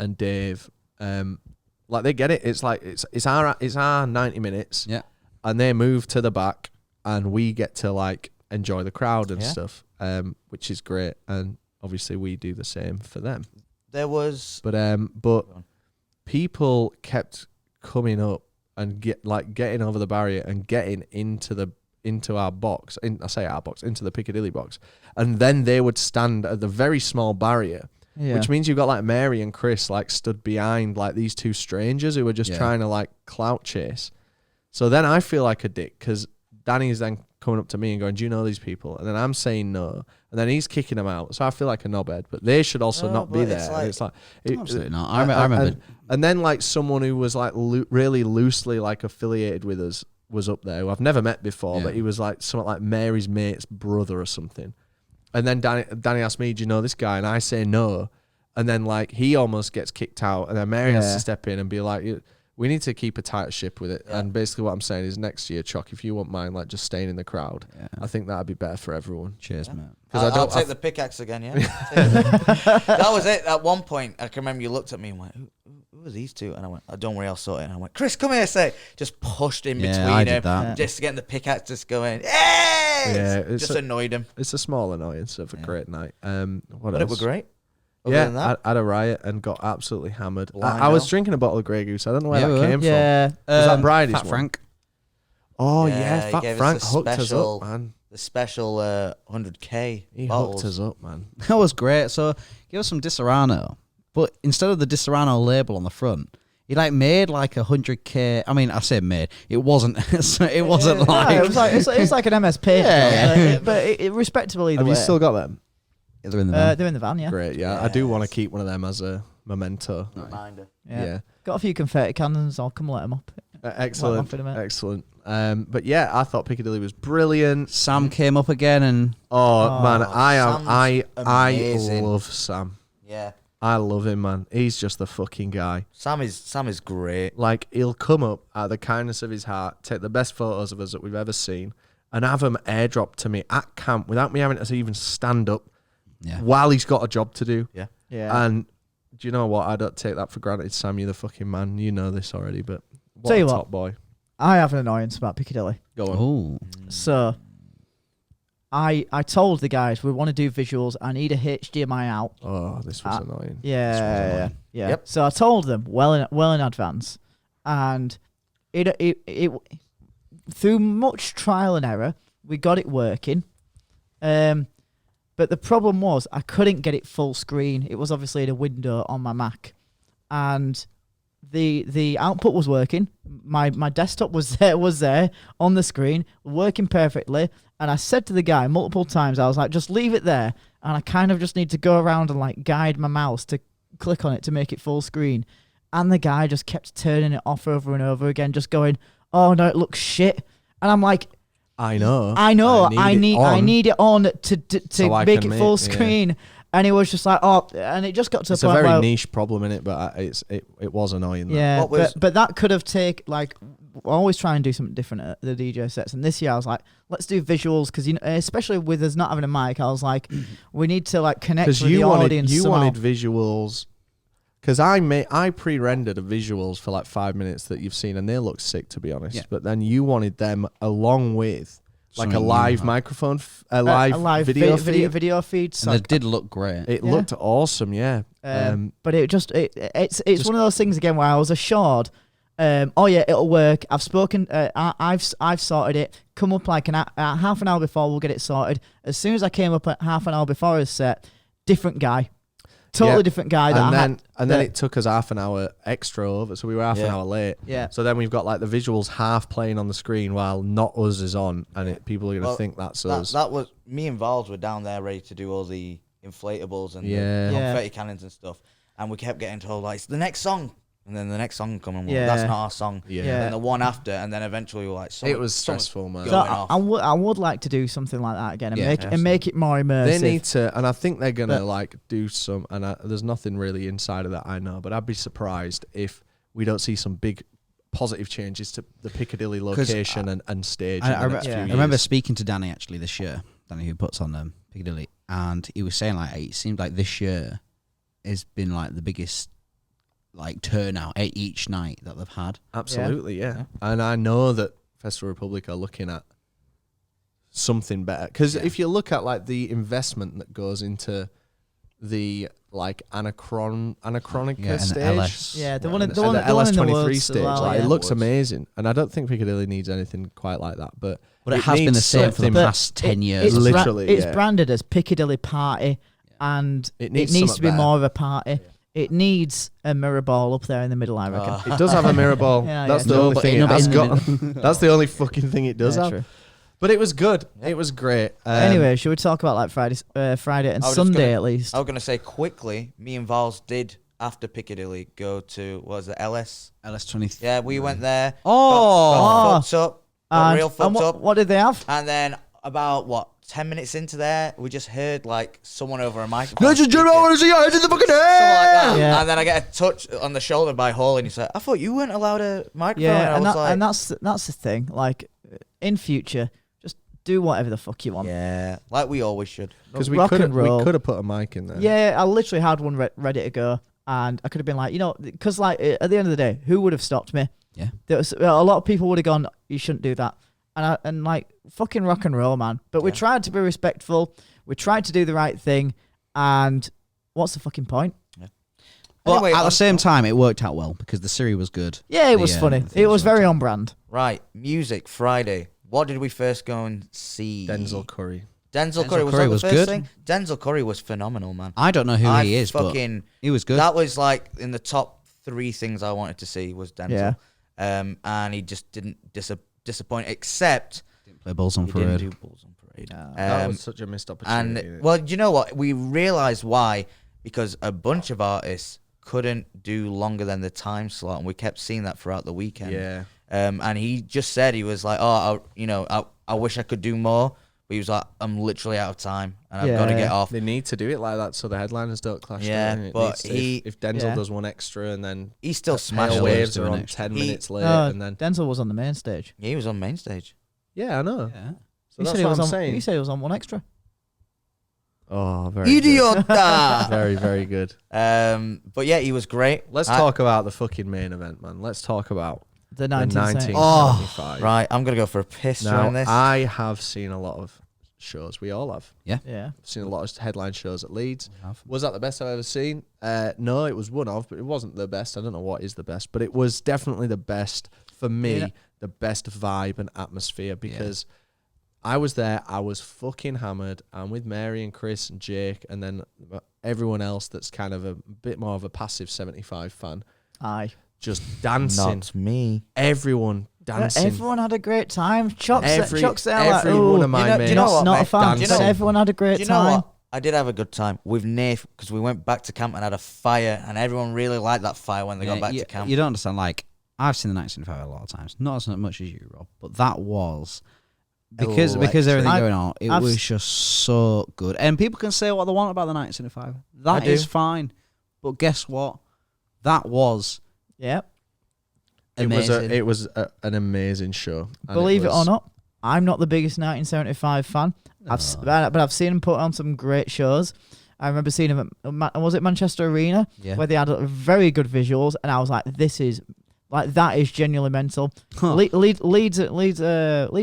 and Dave, like they get it. It's like it's our 90 minutes, yeah, and they move to the back, and we get to like enjoy the crowd and stuff, which is great, and obviously we do the same for them. There was, But people kept coming up and getting over the barrier and getting into our box. Into the Piccadilly box, and then they would stand at the very small barrier. Yeah. Which means you've got like Mary and Chris like stood behind like these two strangers who were just trying to like clout chase. So then I feel like a dick because Danny is then coming up to me and going, do you know these people? And then I'm saying no. And then he's kicking them out. So I feel like a knobhead. But they should also not be there. It's like Absolutely not. I remember. And then like someone who was like really loosely like affiliated with us was up there, who I've never met before, but he was like something like Mary's mate's brother or something. And then Danny asked me, do you know this guy? And I say no. And then like he almost gets kicked out. And then Mary has to step in and be like, we need to keep a tight ship with it. Yeah. And basically what I'm saying is next year, CHOC, if you won't mind like just staying in the crowd, I think that'd be better for everyone. Cheers, mate. I'll take the pickaxe again, yeah. That was it. At one point, I can remember you looked at me and went, who are these two? And I went, oh, don't worry, I'll sort it. And I went, Chris, come here, say. Just pushed in between them. Just getting the pickaxe, just going, hey! Yeah, just annoyed him. It's a small annoyance of a great night. What else? It was great. I had a riot and got absolutely hammered. I was drinking a bottle of Grey Goose. I don't know where that came from. Yeah. Was that Bridie's Fat one? Frank. Oh, yeah. Fat Frank hooked us up, man. The special 100k He bottles. hooked us up, man. That was great. So give us some Di Serrano, but instead of the Di Serrano label on the front, he like made like 100k. I mean, I say made. It wasn't. It wasn't like. No, it's like an MSP. But it respectable either Have way. you still got them? They're in the van. They're in the van, yeah. Great, yeah. I do want to keep one of them as a memento. Reminder. Yeah. Got a few confetti cannons. I'll come let them up. Excellent. Excellent. But yeah, I thought Piccadilly was brilliant. Sam came up again and man, I amazing. love Sam. Yeah. I love him, man. He's just the fucking guy. Sam is great. Like, he'll come up out of the kindness of his heart, take the best photos of us that we've ever seen, and have them airdropped to me at camp without me having to even stand up while he's got a job to do. Yeah. Yeah. And do you know what? I don't take that for granted, Sam. You're the fucking man. You know this already, but what Tell a you top what. boy. I have an annoyance about Piccadilly. Go on. oh, So, I told the guys we want to do visuals. I need a HDMI out. Oh, this was annoying. Yeah. Yep. So I told them well in advance, and it through much trial and error we got it working. But the problem was I couldn't get it full screen. It was obviously in a window on my Mac, and the output was working. My desktop was there on the screen, working perfectly. And I said to the guy multiple times, I was like, just leave it there. And I kind of just need to go around and like guide my mouse to click on it to make it full screen. And the guy just kept turning it off over and over again, just going, oh no, it looks shit. And I'm like, I know. I need it on to make it full screen. And it was just like, and it just got to it's a point a very where, niche problem in it, but it was annoying. Yeah, but that could have taken like. I always try and do something different at the DJ sets, and this year I was like, let's do visuals because especially with us not having a mic, I was like, we need to like connect with the audience. You wanted visuals. Because I pre-rendered the visuals for like 5 minutes that you've seen, and they look sick, to be honest. Yeah. But then you wanted them along with like a live microphone, a live video feed. So and it did look great. It looked awesome, yeah. But it's one of those things again where I was assured, it'll work. I've spoken. I've sorted it. Come up like half an hour before, we'll get it sorted. As soon as I came up at half an hour before his set, different guy. Totally different guy. And then it took us half an hour extra over, so we were half an hour late. Yeah. So then we've got like the visuals half playing on the screen while not us is on, and people are going to think that's us. That was me and Vals were down there ready to do all the inflatables and the confetti cannons and stuff, and we kept getting told like it's the next song. And then the next song come and that's not our song. Yeah. And then the one after, and then eventually we were like, it was stressful, man. So I would like to do something like that again and make it more immersive. They need to, and I think they're gonna like do some. And there's nothing really inside of that I know, but I'd be surprised if we don't see some big positive changes to the Piccadilly location and stage. I remember speaking to Danny actually this year. Danny who puts on Piccadilly, and he was saying like it seemed like this year has been like the biggest like turnout each night that they've had. Absolutely, yeah. And I know that Festival Republic are looking at something better because if you look at like the investment that goes into the like Anachronica stage, the one in the LS23 stage, well, like it looks amazing, and I don't think Piccadilly needs anything quite like that, but it has been the same for the past 10 years. Literally, it's branded as Piccadilly Party, and it needs to be more of a party. It needs a mirror ball up there in the middle, I reckon. It does have a mirror ball. That's the only thing it has got. That's the only fucking thing it does have. True. But it was good. Yeah. It was great. Anyway, should we talk about like Friday and Sunday at least? I was gonna say quickly. Me and Vals did after Piccadilly go to LS20. Yeah, we went there. Got fucked up. Got real fucked up. What did they have? And then about 10 minutes into there, we just heard like someone over a microphone. Ladies and gentlemen, I want to see your hands in the fucking air. Something like that. Yeah. And then I get a touch on the shoulder by Hall, and he's like, "I thought you weren't allowed a microphone." Yeah, and that's the thing. Like in future, just do whatever the fuck you want. Yeah, like we always should. Because we could have put a mic in there. Yeah, I literally had one ready to go, and I could have been like, because like at the end of the day, who would have stopped me? Yeah, there was, a lot of people would have gone, "You shouldn't do that." And like fucking rock and roll, man. But we tried to be respectful. We tried to do the right thing. And what's the fucking point? Yeah. But anyway, at the same time, it worked out well because the series was good. Yeah, it was funny. It was very on brand. Right, music Friday. What did we first go and see? Denzel Curry. Denzel Curry was the first thing. Denzel Curry was phenomenal, man. I don't know who he is, but he was good. That was like in the top 3 things I wanted to see was Denzel. Yeah. And he just didn't disappoint, except didn't play Bulls on Parade. Didn't do Bulls on Parade. That was such a missed opportunity. And well, you know what? We realized why, because a bunch of artists couldn't do longer than the time slot, and we kept seeing that throughout the weekend. Yeah. And he just said he was like, "Oh, I wish I could do more," but he was like, "I'm literally out of time, and I've got to get off." They need to do it like that so the headliners don't clash. Yeah, but if Denzel does one extra and then he still smashed waves are on 10 minutes late, and then Denzel was on the main stage. Yeah, he was on main stage. Yeah, I know. Yeah. So that's what I'm saying. He said he was on one extra. Oh, very idiot! Very, very good. But yeah, he was great. Let's talk about the fucking main event, man. Let's talk about the 1975. Oh, right. I'm gonna go for a piss during this. I have seen a lot of shows. We all have. Yeah. Yeah. I've seen a lot of headline shows at Leeds. Was that the best I've ever seen? No, it was one of, but it wasn't the best. I don't know what is the best, but it was definitely the best for me. The best vibe and atmosphere because I was there. I was fucking hammered. I'm with Mary and Chris and Jake, and then everyone else that's kind of a bit more of a passive 75 fan. Aye. Just dancing. Not me. Everyone dancing. Everyone had a great time. CHOC's there every like, one of my mates. Not a fan. But everyone had a great time. Know what? I did have a good time with Nath because we went back to camp and had a fire, and everyone really liked that fire when they got back to camp. You don't understand, like, I've seen the 1975 a lot of times, not as much as you, Rob, but that was because everything going on. It was just so good, and people can say what they want about the 1975. That is fine, but guess what? That was amazing. It was an amazing show. Believe it or not, I'm not the biggest 1975 fan. But I've seen him put on some great shows. I remember seeing him at was it Manchester Arena where they had very good visuals, and I was like, this is. Like that is genuinely mental. Leeds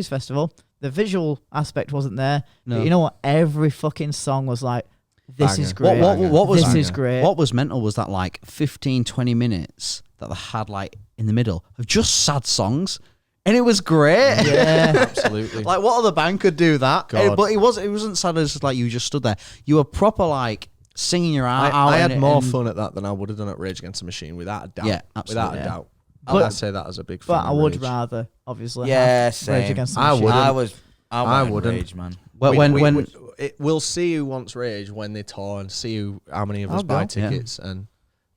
Festival, the visual aspect wasn't there. No. But you know what? Every fucking song was like, this is great. This is great. What was mental was that like 15, 20 minutes that they had like in the middle of just sad songs. And it was great. Yeah, absolutely. Like what other band could do that? But it wasn't sad as like you just stood there. You were proper like singing your out. I had more fun at that than I would have done at Rage Against the Machine, without a doubt. Yeah, absolutely. Without a doubt. I'd say that as a big fan. But I would rather, obviously. Same. Rage Against the Machine. I wouldn't. Rage, man. We'll see who wants Rage when they tour and see how many of us buy tickets and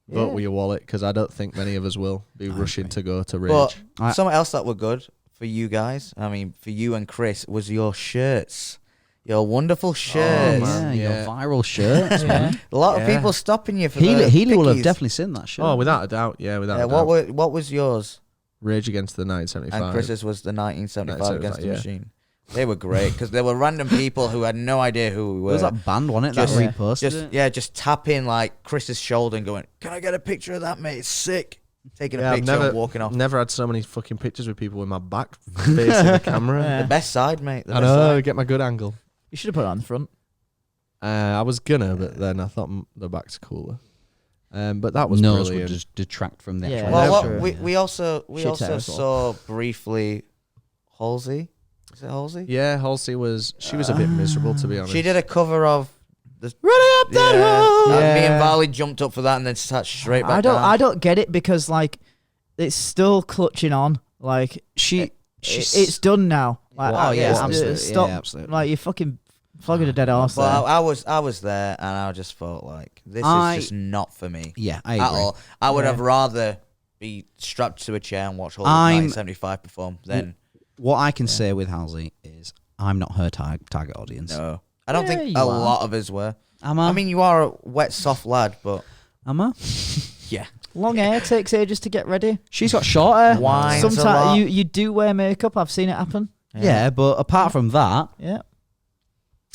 vote with your wallet, because I don't think many of us will be rushing to go to Rage. But something else that were good for you guys, I mean, for you and Chris, was your shirts. Your wonderful shirts. Your viral shirts, man. A lot of people stopping you for Healy will have definitely seen that shirt. Oh, without a doubt. Yeah, without a doubt. What was yours? Rage Against the 1975. And Chris's was the 1975 Against the Machine. They were great because there were random people who had no idea who we were. There was that band, wasn't it? That reposted it? Just tapping like Chris's shoulder and going, "Can I get a picture of that, mate? It's sick." Taking a picture and walking off. Never had so many fucking pictures with people with my back facing the camera. The best side, mate. I know, get my good angle. You should have put it on the front. I was gonna, but then I thought the back's cooler. But that was nose brilliant. would just detract from the actual. Well, we also saw briefly Halsey. Is it Halsey? Yeah, Halsey was. She was a bit miserable, to be honest. She did a cover of the Ready Up up that hole. Me and Varley jumped up for that and then sat straight back down. I don't get it because like it's still clutching on. Like it's done now. Like, absolutely. Stop. Yeah, absolutely. Like you're fucking flogging a dead horse. Well, I was there and I just felt like this is just not for me. Yeah, I at agree. all. I would have rather be strapped to a chair and watch Hulk 1975 perform than. What I can say with Halsey is I'm not her target audience. No, I don't think you a are. lot of us were. Am I? I mean, you are a wet, soft lad, but Am I? yeah. Long hair takes ages to get ready. She's got short hair. Whines a lot. Sometimes you do wear makeup. I've seen it happen. Yeah, but apart from that, Yeah.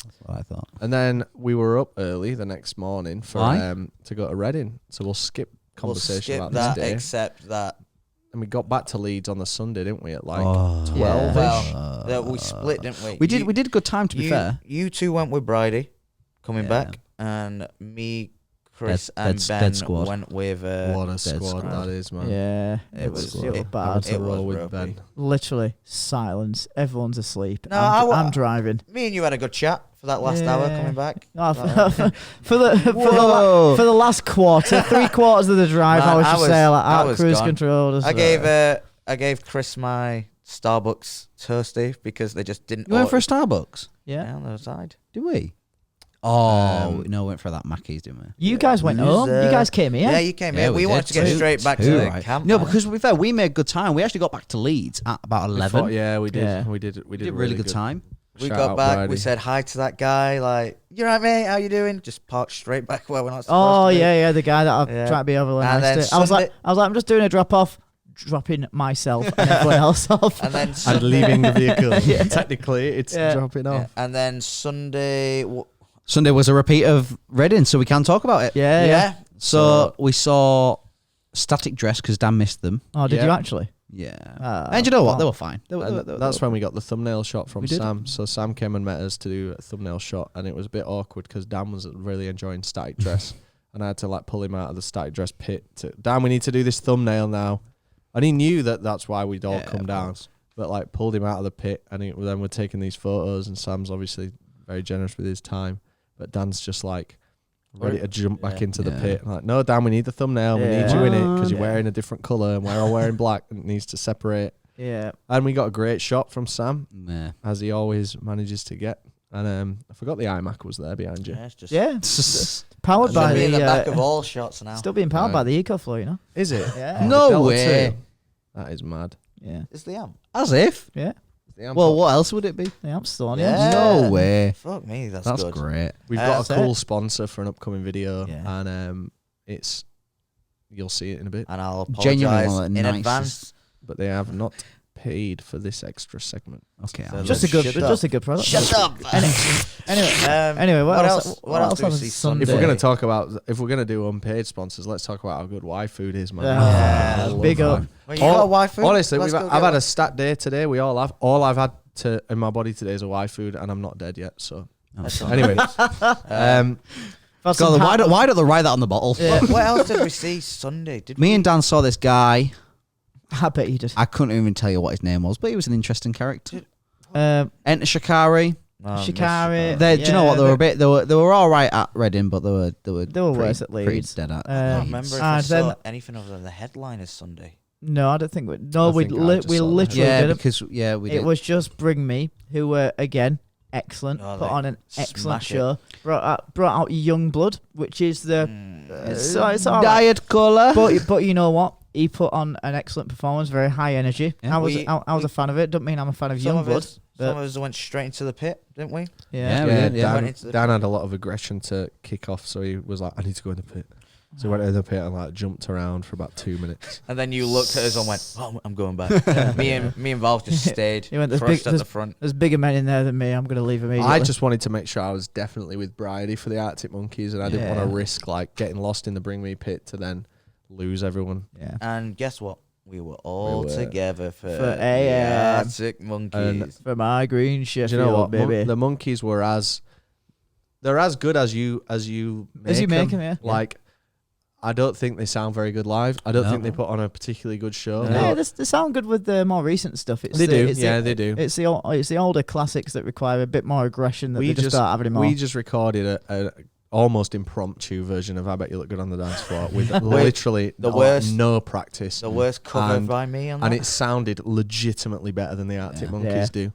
that's what I thought. And then we were up early the next morning for to go to Reading. So we'll skip conversation we'll skip about that, this day. except that. And we got back to Leeds on the Sunday, didn't we? At like Oh. 12-ish. Well, that we split, didn't we? We did good time, to be fair. You two went with Bridie, coming Yeah. back, and me, Chris, and Dead Ben squad. went with. What a Dead squad squad. that is, man. Yeah. It was bad. To It roll was with Ben. Literally silence. Everyone's asleep. No, I'm driving. Me and you had a good chat for that last hour coming back. Oh, for the last quarter, 3/4 of the drive, Man, I was I just was- saying like I out was cruise gone. control. I gave Chris my Starbucks toasty because they just didn't. You went for a Starbucks? Yeah. on the side. Did we? Oh, no, we went for that Mackey's, didn't we? You guys went home. You guys came here. Yeah, you came Yeah, here. we We wanted did. to get Two- straight back to two, the right. camp. No, man. because to be fair, we made good time. We actually got back to Leeds at about 11. Yeah, we did. Yeah. We did really good time. we Shout got out back. Bridie. We said hi to that guy. Like, you right, mate? How you doing? Just parked straight back where we're not. Oh supposed to be. yeah, the guy that I've Yeah. tried to be overly And then nice to. I was like, I'm just doing a drop off, dropping myself and everyone else off. And then And Sunday, leaving the vehicle. Technically, it's dropping off. and then Sunday. Sunday was a repeat of Reading, so we can talk about it. Yeah. So we saw Static Dress because Dan missed them. Oh, did Yeah. you actually? Yeah. And you know what? They were fine. That's when we got the thumbnail shot from We did. Sam. So Sam came and met us to do a thumbnail shot, and it was a bit awkward because Dan was really enjoying Static Dress, and I had to like pull him out of the Static Dress pit. Dan, we need to do this thumbnail now, and he knew that that's why we'd all come of down, course. but like pulled him out of the pit, and then we're taking these photos, and Sam's obviously very generous with his time, but Dan's just like ready to jump back into the Yeah. pit. Like, no, Dan, we need the thumbnail. We need you in it because you're Yeah. wearing a different color, and we're all wearing black, and it needs to separate. Yeah. And we got a great shot from Sam, Yeah. as he always manages to get. And I forgot the iMac was there behind you. Yeah, it's just Yeah. Powered It's by gonna be in the back the. of all shots now. Still being powered by the EcoFlow, you know. Is it? Yeah. No Delta way. 2. That is mad. Yeah. It's the amp. As if. Yeah. The amp- Well, what else would it be? The amp's still on. Yeah. No way. Fuck me, that's good. great. we've got That's a cool it. sponsor for an upcoming video, Yeah. and it's you'll see it in a bit. And I'll Genuinely apologise one of the in nicest- advance. But they have not paid for this extra segment. Okay. So I'm Just a Shut good, up. just a good product. Shut up. Anyway, what else? What else do we on see Sunday? If we're gonna talk about, if we're gonna do unpaid sponsors, let's talk about how good Y food is, man. Yeah. I love Big up. Y. Well, you got a waifu? Honestly, Let's go I've get had one. a stat day today. We all have. All I've had to in my body today is a Y food, and I'm not dead yet. So anyway, That's God, some why don't they write that on the bottle? What else did we see Sunday? Did Me and Dan saw this guy. I bet you did. I couldn't even tell you what his name was, but he was an interesting character. Shikari. Enter Shikari. Do you know what? They were a bit. They were all right at Reading, but they were worse at pretty Leeds. dead at. I don't Leeds. remember if I And saw then- anything other than the headliners Sunday. No, I don't think we. No, I we think I just we saw that. literally Yeah, did it. because we did. It was just Bring Me, who were again excellent, Oh, put they on an excellent smash it. show. Brought out Young Blood, which is the it's all right. Diet Cola. But you know what? He put on an excellent performance, very high energy. Yeah. I was a fan of it. Don't mean I'm a fan of Some Young of Blood. us, some of us went straight into the pit, didn't we? Yeah, Yeah. we did, yeah. Went Dan, into the Dan pit. had a lot of aggression to kick off, so he was like, "I need to go in the pit." So he went in the pit and like jumped around for about 2 minutes. And then you looked at us and went, "Oh, I'm going back." me and Val just stayed, He went, "There's crushed big- at the front. There's bigger men in there than me. I'm gonna leave immediately. I just wanted to make sure I was definitely with Bridie for the Arctic Monkeys, and I didn't want Yeah. to risk like getting lost in the Bring Me pit to then lose everyone. yeah. And guess what? We were all We were. together for AM. the Arctic Monkeys. And For my green do Sheffield, you know what? baby. The Monkeys were they're as good as you make 'em, yeah. Like, I don't think they sound very good live. I don't think they put on a particularly good show. Yeah, they sound good with the more recent stuff. It's They the, do. It's Yeah, the, they do. It's the older classics that require a bit more aggression that they just don't have anymore. We just recorded almost impromptu version of I Bet You Look Good on the Dance Floor with literally no practice. The worst cover by me on that. And it sounded legitimately better than the Arctic Monkeys do.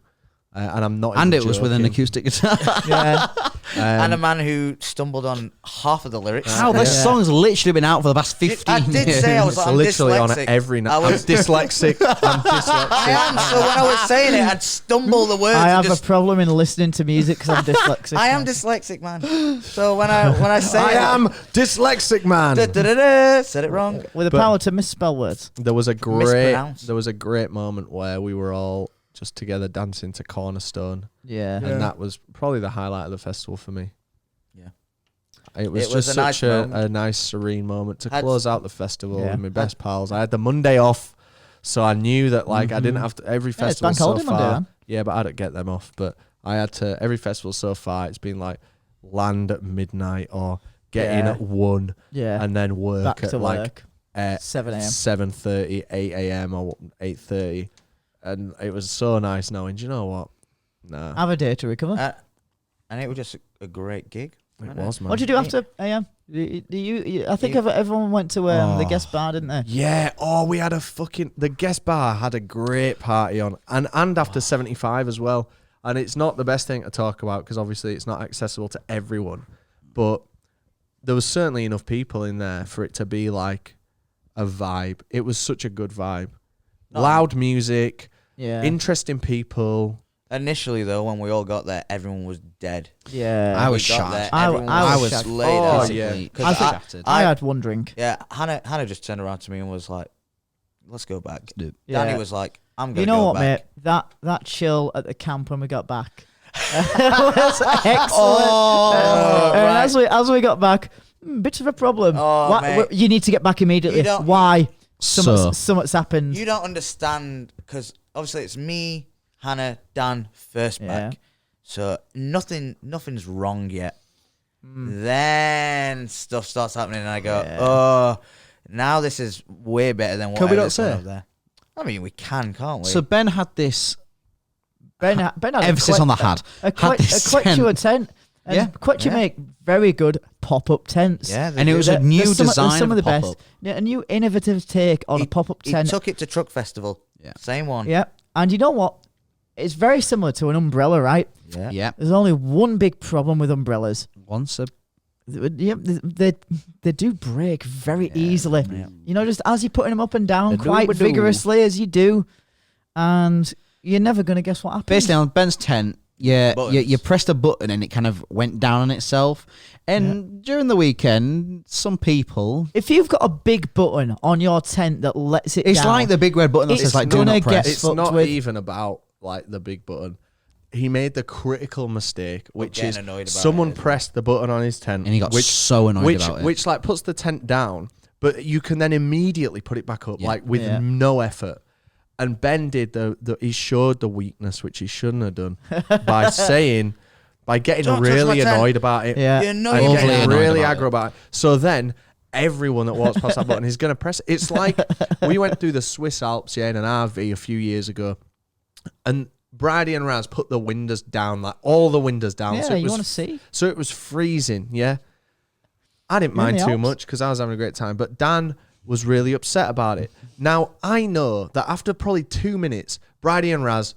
And I'm not. And even it was with an acoustic guitar. And a man who stumbled on half of the lyrics. How this song's literally been out for the past 15 I did years. say I was like, I'm literally dyslexic. on every night. I'm dyslexic. I'm dyslexic. I am. So when I was saying it, I'd stumble the words. I have a problem in listening to music because I'm dyslexic. I am dyslexic, man. So when I say I am dyslexic, man. Said it wrong. with the power to misspell words. There was a Mispronounce. great moment where we were all just together dancing to Cornerstone. Yeah. And that was probably the highlight of the festival for me. Yeah. It was a such nice a nice, serene moment to close out the festival with my best pals. I had the Monday off, so I knew that I didn't have to. Every festival it's bank so holiday far, Monday, man. yeah, but I don't get them off. But I had to. Every festival so far, it's been like land at midnight or get in at 1, and then work Back at to like work. 7 a.m. 7:30, 8 a.m. or 8:30, and it was so nice knowing. Do you know what? Nah, Have a day to recover. And it was just a great gig. it was, man. What did you do after AM? I think everyone went to the guest bar, didn't they? Yeah. Oh, we had the guest bar had a great party on, and after 75 as well. And it's not the best thing to talk about because obviously it's not accessible to everyone, but there was certainly enough people in there for it to be like a vibe. It was such a good vibe. Loud music, interesting people. Initially, though, when we all got there, everyone was dead. Yeah. I was We got shocked. there, I everyone was was shocked. laid Oh, out. yeah. I had one drink. Yeah, Hannah just turned around to me and was like, "Let's go back." do it. Danny Yeah. was like, "I'm gonna You know go what, back." mate? That chill at the camp when we got back was excellent. And right. as we got back, bit of a problem. Oh, mate. You need to get back immediately. You don't- Why? So- Something's happened. You don't understand because obviously it's me, Hannah, Dan first back, so nothing's wrong yet. Then stuff starts happening, and I go, "Oh, now this is way better than what." Can we not say? up there. I mean, we can't we? So Ben had this Ben had emphasis on the had. a Had this Quechua tent. And Yeah. Quechua make very good pop-up tents. yeah, And it was a new design some of the pop-up. best. Yeah, a new innovative take on a pop-up He tent. took it to Truck Festival. Yeah. Same one. Yeah, and you know what? It's very similar to an umbrella, right? Yeah. Yeah. There's only one big problem with umbrellas. Once a Yeah, they do break very easily. Yeah. You know, just as you're putting them up and down They do, quite they do. vigorously as you do, and you're never gonna guess what happens. basically on Ben's tent, you Buttons. pressed a button and it kind of went down on itself. And during the weekend, some people, If you've got a big button on your tent that lets it it's down, like the big red button that it's says like do gonna not press. get- It's fucked not with. even about like the big button. He made the critical mistake, which getting is annoyed about someone it. pressed the button on his tent, And he got so annoyed about it. Which like puts the tent down, but you can then immediately put it back up, Yeah. like with Yeah. no effort. And Ben did he showed the weakness, which he shouldn't have done, by getting Don't touch really my tent. annoyed about it. Yeah. You're And annoyed. Overly getting annoyed really about aggro about it. So then everyone that walks past that button is going to press it. It's like we went through the Swiss Alps in an RV a few years ago, and Bridie and Raz put the windows down, like all the windows down. Yeah, so it you was want to see? so it was freezing, yeah. I didn't You're in mind the too Alps. much because I was having a great time, but Dan was really upset about it. Now, I know that after probably 2 minutes, Bridie and Raz,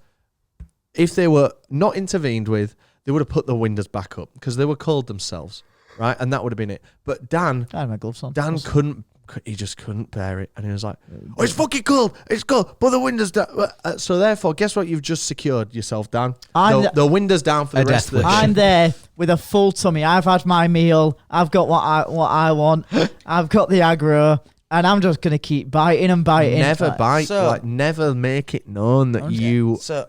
if they were not intervened with, they would have put the windows back up because they were cold themselves, right? And that would have been it. But Dan I had my gloves on. he just couldn't bear it. And he was like, "Oh, it's fucking cold. It's cold. Put the windows down." So therefore, guess what? You've just secured yourself, Dan. The windows down for the rest of the I'm there with a full tummy. I've had my meal. I've got what I want. I've got the aggro, and I'm just gonna keep biting and biting. Never bite. So- Never make it known that you. So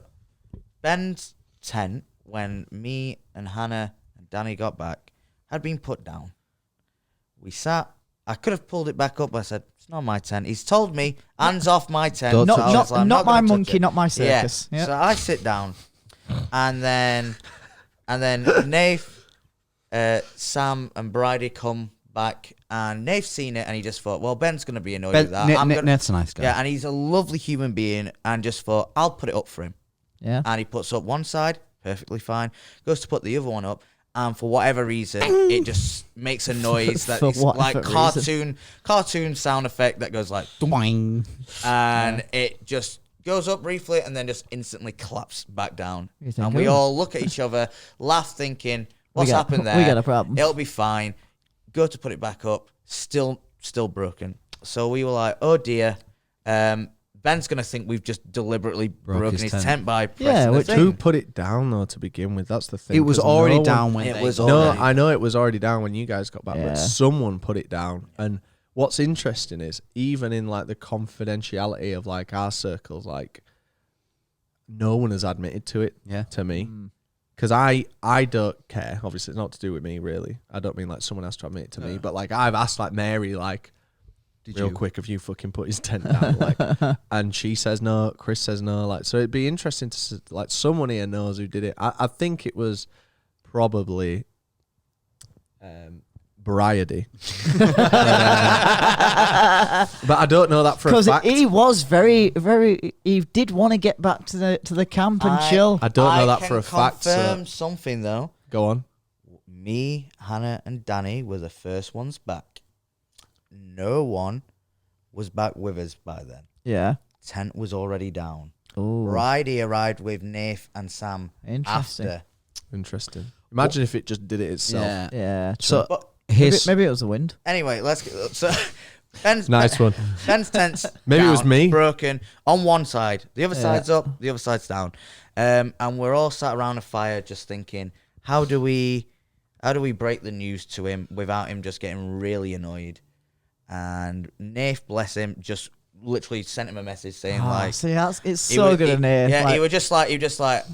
Ben's tent, when me and Hannah and Danny got back, had been put down. We sat. I could have pulled it back up, but I said, "It's not my tent." He's told me, "Hands off my tent." Don't So touch I it. was like, "I'm not my gonna touch monkey, it." not my circus. Yeah. Yeah. So I sit down, and then Nath, Sam, and Bridie come back, and Nath's seen it, and he just thought, "Well, Ben's gonna be annoyed with that." Ned's a nice guy. Yeah, and he's a lovely human being, and just thought, "I'll put it up for him." Yeah. And he puts up one side, perfectly fine. Goes to put the other one up, and for whatever reason, it just makes a noise that is like cartoon sound effect that goes like Doing. and it just goes up briefly and then just instantly collapses back down. You think, And we "Ooh." all look at each other, laugh, thinking, "What's happened there? We got a problem. It'll be fine." Go to put it back up, still broken. So we were like, "Oh dear." Ben's gonna think we've just deliberately broken his tent by pressing the thing. Who put it down though? To begin with, that's the thing. It was 'cause already no down one- when It they was got already- No, I know it was already down when you guys got back, Yeah. but someone put it down. And what's interesting is even in like the confidentiality of like our circles, like no one has admitted to it. Yeah. To me, because I don't care. Obviously, it's not to do with me really. I don't mean like someone has to admit it to me, but like I've asked like Mary like. Real quick, if you fucking put his tent down, like, and she says no, Chris says no, like, so it'd be interesting to like someone here knows who did it. I think it was probably Bryody, but I don't know that for a Because fact. he was very, very. He did want to get back to the camp and chill. I don't know that for a fact. Confirm So something though. go on. Me, Hannah, and Danny were the first ones back. No one was back with us by then. Yeah. Tent was already down. Oh. Bridie arrived with Nath and Sam Interesting. after. Interesting. Imagine if it just did it itself. Yeah. Yeah. So But maybe it was the wind. anyway, let's get so Ben's Nice one. Ben's tent's Maybe it was down, me. broken on one side. The other Yeah. side's up. The other side's down. And we're all sat around a fire, just thinking, how do we break the news to him without him just getting really annoyed? And Nath, bless him, just literally sent him a message saying like, See, it's he so was- good he- in there. Yeah, like, he was just like, Give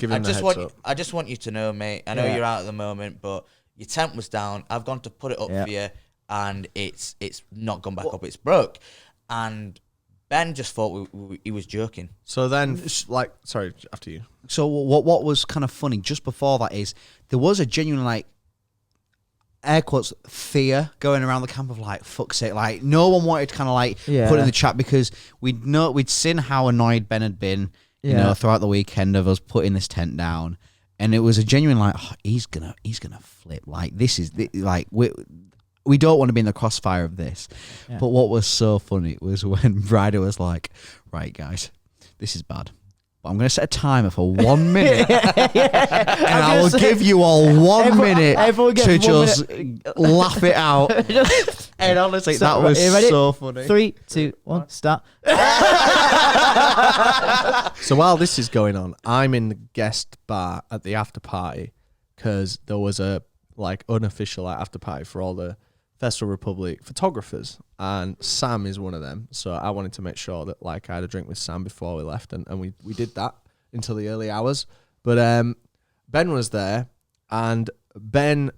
him the heads up. I just want you to know, mate. I know Yeah. you're out at the moment, but your tent was down. I've gone to put it up Yeah. for you, and it's not gone back up. It's broke. And Ben just thought he was joking. So then, like, sorry, after you. So what was kind of funny just before that is there was a genuine like air quotes fear going around the camp of like fuck's sake, like no one wanted to kind of like Yeah. put in the chat because we'd seen how annoyed Ben had been, you Yeah. know, throughout the weekend of us putting this tent down, and it was a genuine like he's gonna flip, like this is like we don't want to be in the crossfire of this. Yeah. But what was so funny was when Ryder was like, right guys, this is bad. But I'm going to set a timer for 1 minute, and I will give you all 1 minute everyone gets to 1 just minute. laugh it out. And honestly, So, that was are you ready? so funny. 3, 2, 1, start. So while this is going on, I'm in the guest bar at the after party because there was a like unofficial like, after party for all the Festival Republic photographers, and Sam is one of them. So I wanted to make sure that like I had a drink with Sam before we left, and we did that until the early hours. But Ben was there, and Ben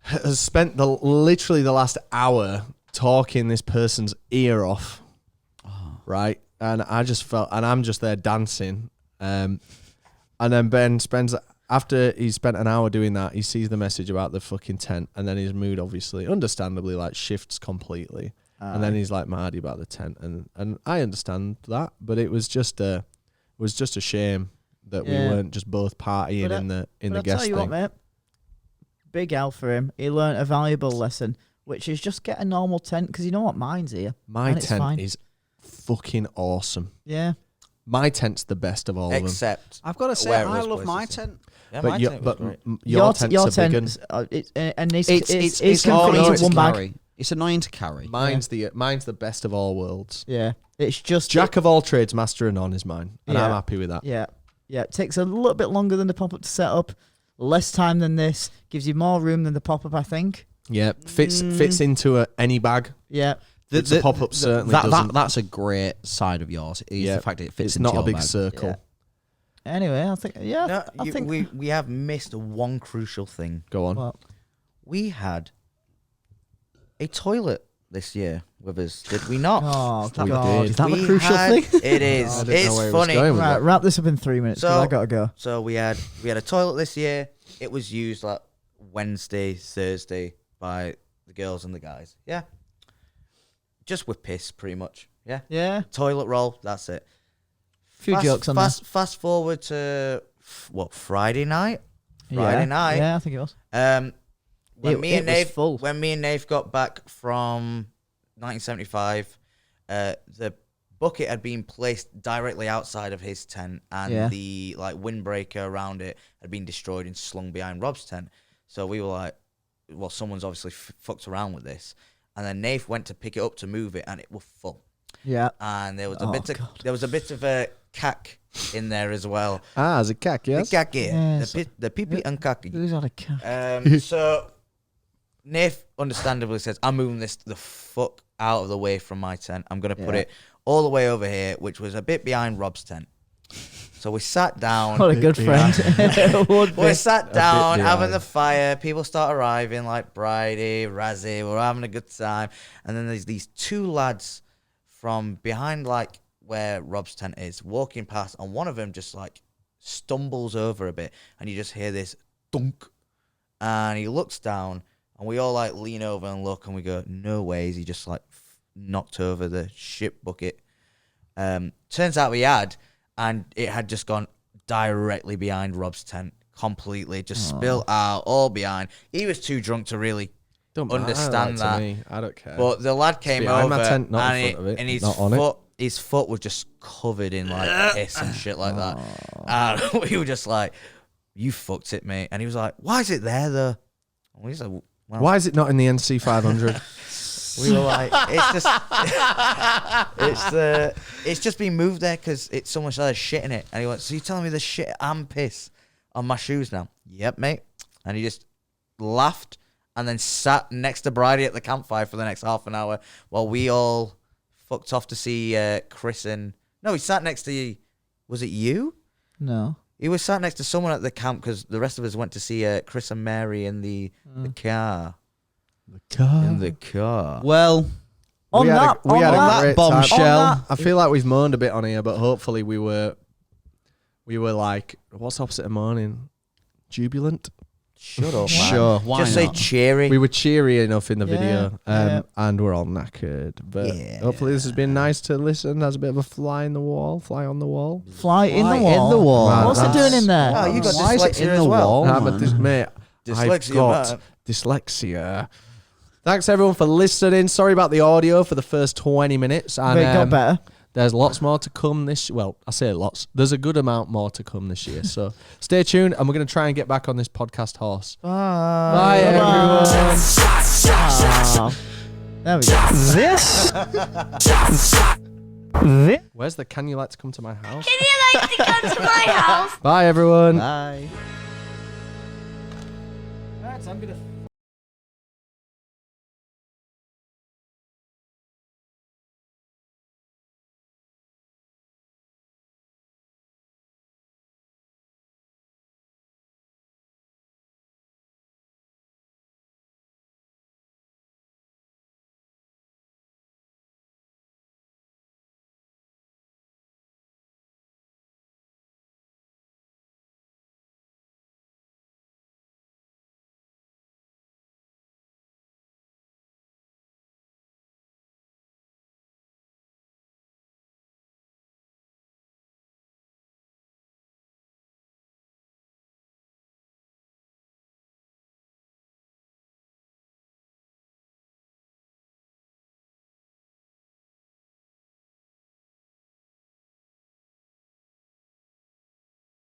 has spent literally the last hour talking this person's ear off, right? And I just felt, and I'm just there dancing, and then Ben spends. After he spent an hour doing that, he sees the message about the fucking tent, and then his mood obviously, understandably, like shifts completely. And then he's like mardy about the tent, and I understand that, but it was just a shame that we Yeah. weren't just both partying But in the But I'll guest tell you thing. what, mate. Big L for him. He learnt a valuable lesson, which is just get a normal tent, because you know what, mine's here. My and it's tent fine. is fucking awesome. Yeah. My tent's the best of all of them. Except I've got to say, where it I was love my places. tent. Yeah, my tent was great. Your tent's a big one. And it's It's can fit annoying into to one bag. carry. It's annoying to carry. Mine's the best of all worlds. Yeah. It's just Jack of all trades, master of none is mine, and Yeah. I'm happy with that. Yeah. Yeah. It takes a little bit longer than the pop up to set up. Less time than this. Gives you more room than the pop up, I think. Yeah, fits into any bag. Yeah. The pop-up certainly doesn't. That's a great side of yours. Is Yeah, the fact that it fits It's into not a your big bag. circle. Yeah. Anyway, I think No, I think we have missed one crucial thing. Go on. well, We had a toilet this year with us, did we not? oh We god. did. Is that the We crucial had- thing? It is. I didn't know It's where it was funny. going with Right, that. wrap this up in 3 minutes because So- I gotta go. So we had a toilet this year. It was used like Wednesday, Thursday by the girls and the guys. Yeah. Just with piss, pretty much. Yeah. Yeah. Toilet roll. That's it. Few jokes on Fast forward to Friday night. Friday night. Yeah, I think it was. When me and was Nave got back from 1975, the bucket had been placed directly outside of his tent, and the windbreaker around it had been destroyed and slung behind Rob's tent. So we were like, well, someone's obviously fucked around with this. And then Nave went to pick it up to move it, and it was full. Yeah. And there was a bit of a cack in there as well. There's a cack, yes. The cack, Yes. the pee-pee and cacky. Who's on a cack? So Nave understandably says, I'm moving this the fuck out of the way from my tent. I'm going to put it all the way over here, which was a bit behind Rob's tent. So we sat down. What a good friend. We sat down, having the fire. People start arriving, like Bridie, Razzie. We're having a good time. And then there's these two lads from behind, like, where Rob's tent is, walking past. And one of them just, like, stumbles over a bit. And you just hear this dunk. And he looks down. And we all, like, lean over and look. And we go, no ways. He just, like, knocked over the shit bucket. Turns out we had. And it had just gone directly behind Rob's tent, completely. Just spilled out, all behind. He was too drunk to really understand that. To me. I don't care. But the lad came over, my tent, not in front of it, and his foot was just covered in like piss and shit like that. And we were just like, you fucked it, mate. And he was like, why is it there, though? And we said, well, why is it not in the NC 500? We were like, it's just been moved there because someone started shit in it. And he went, so you telling me there's shit and piss on my shoes now? Yep, mate. And he just laughed and then sat next to Bridie at the campfire for the next half an hour while we all fucked off to see Chris and... No, he sat next to... Was it you? No. He was sat next to someone at the camp because the rest of us went to see Chris and Mary in the car. In the car. Well, we had a great bombshell. time. I feel like we've moaned a bit on here, but hopefully we were like, what's the opposite of moaning? Jubilant? Shut up, man. Sure, why Just say not? cheery. We were cheery enough in the video, yeah. and we're all knackered. But hopefully this has been nice to listen. As a bit of a fly on the wall. Fly in the wall. Man, What's it doing in there? Oh, you got Why is it dyslexia in as the well. wall? But mate, Dyslexia, I've got dyslexia. Thanks everyone for listening. Sorry about the audio for the first 20 minutes. And, But it got better. There's lots more to come this... Well, I say lots. There's a good amount more to come this year. So stay tuned, and we're going to try and get back on this podcast horse. Bye everyone. There we go. This. Where's the Can You Like to Come to My House? Can you like to come to my house? Bye everyone. Bye. Alright, so I'm going to...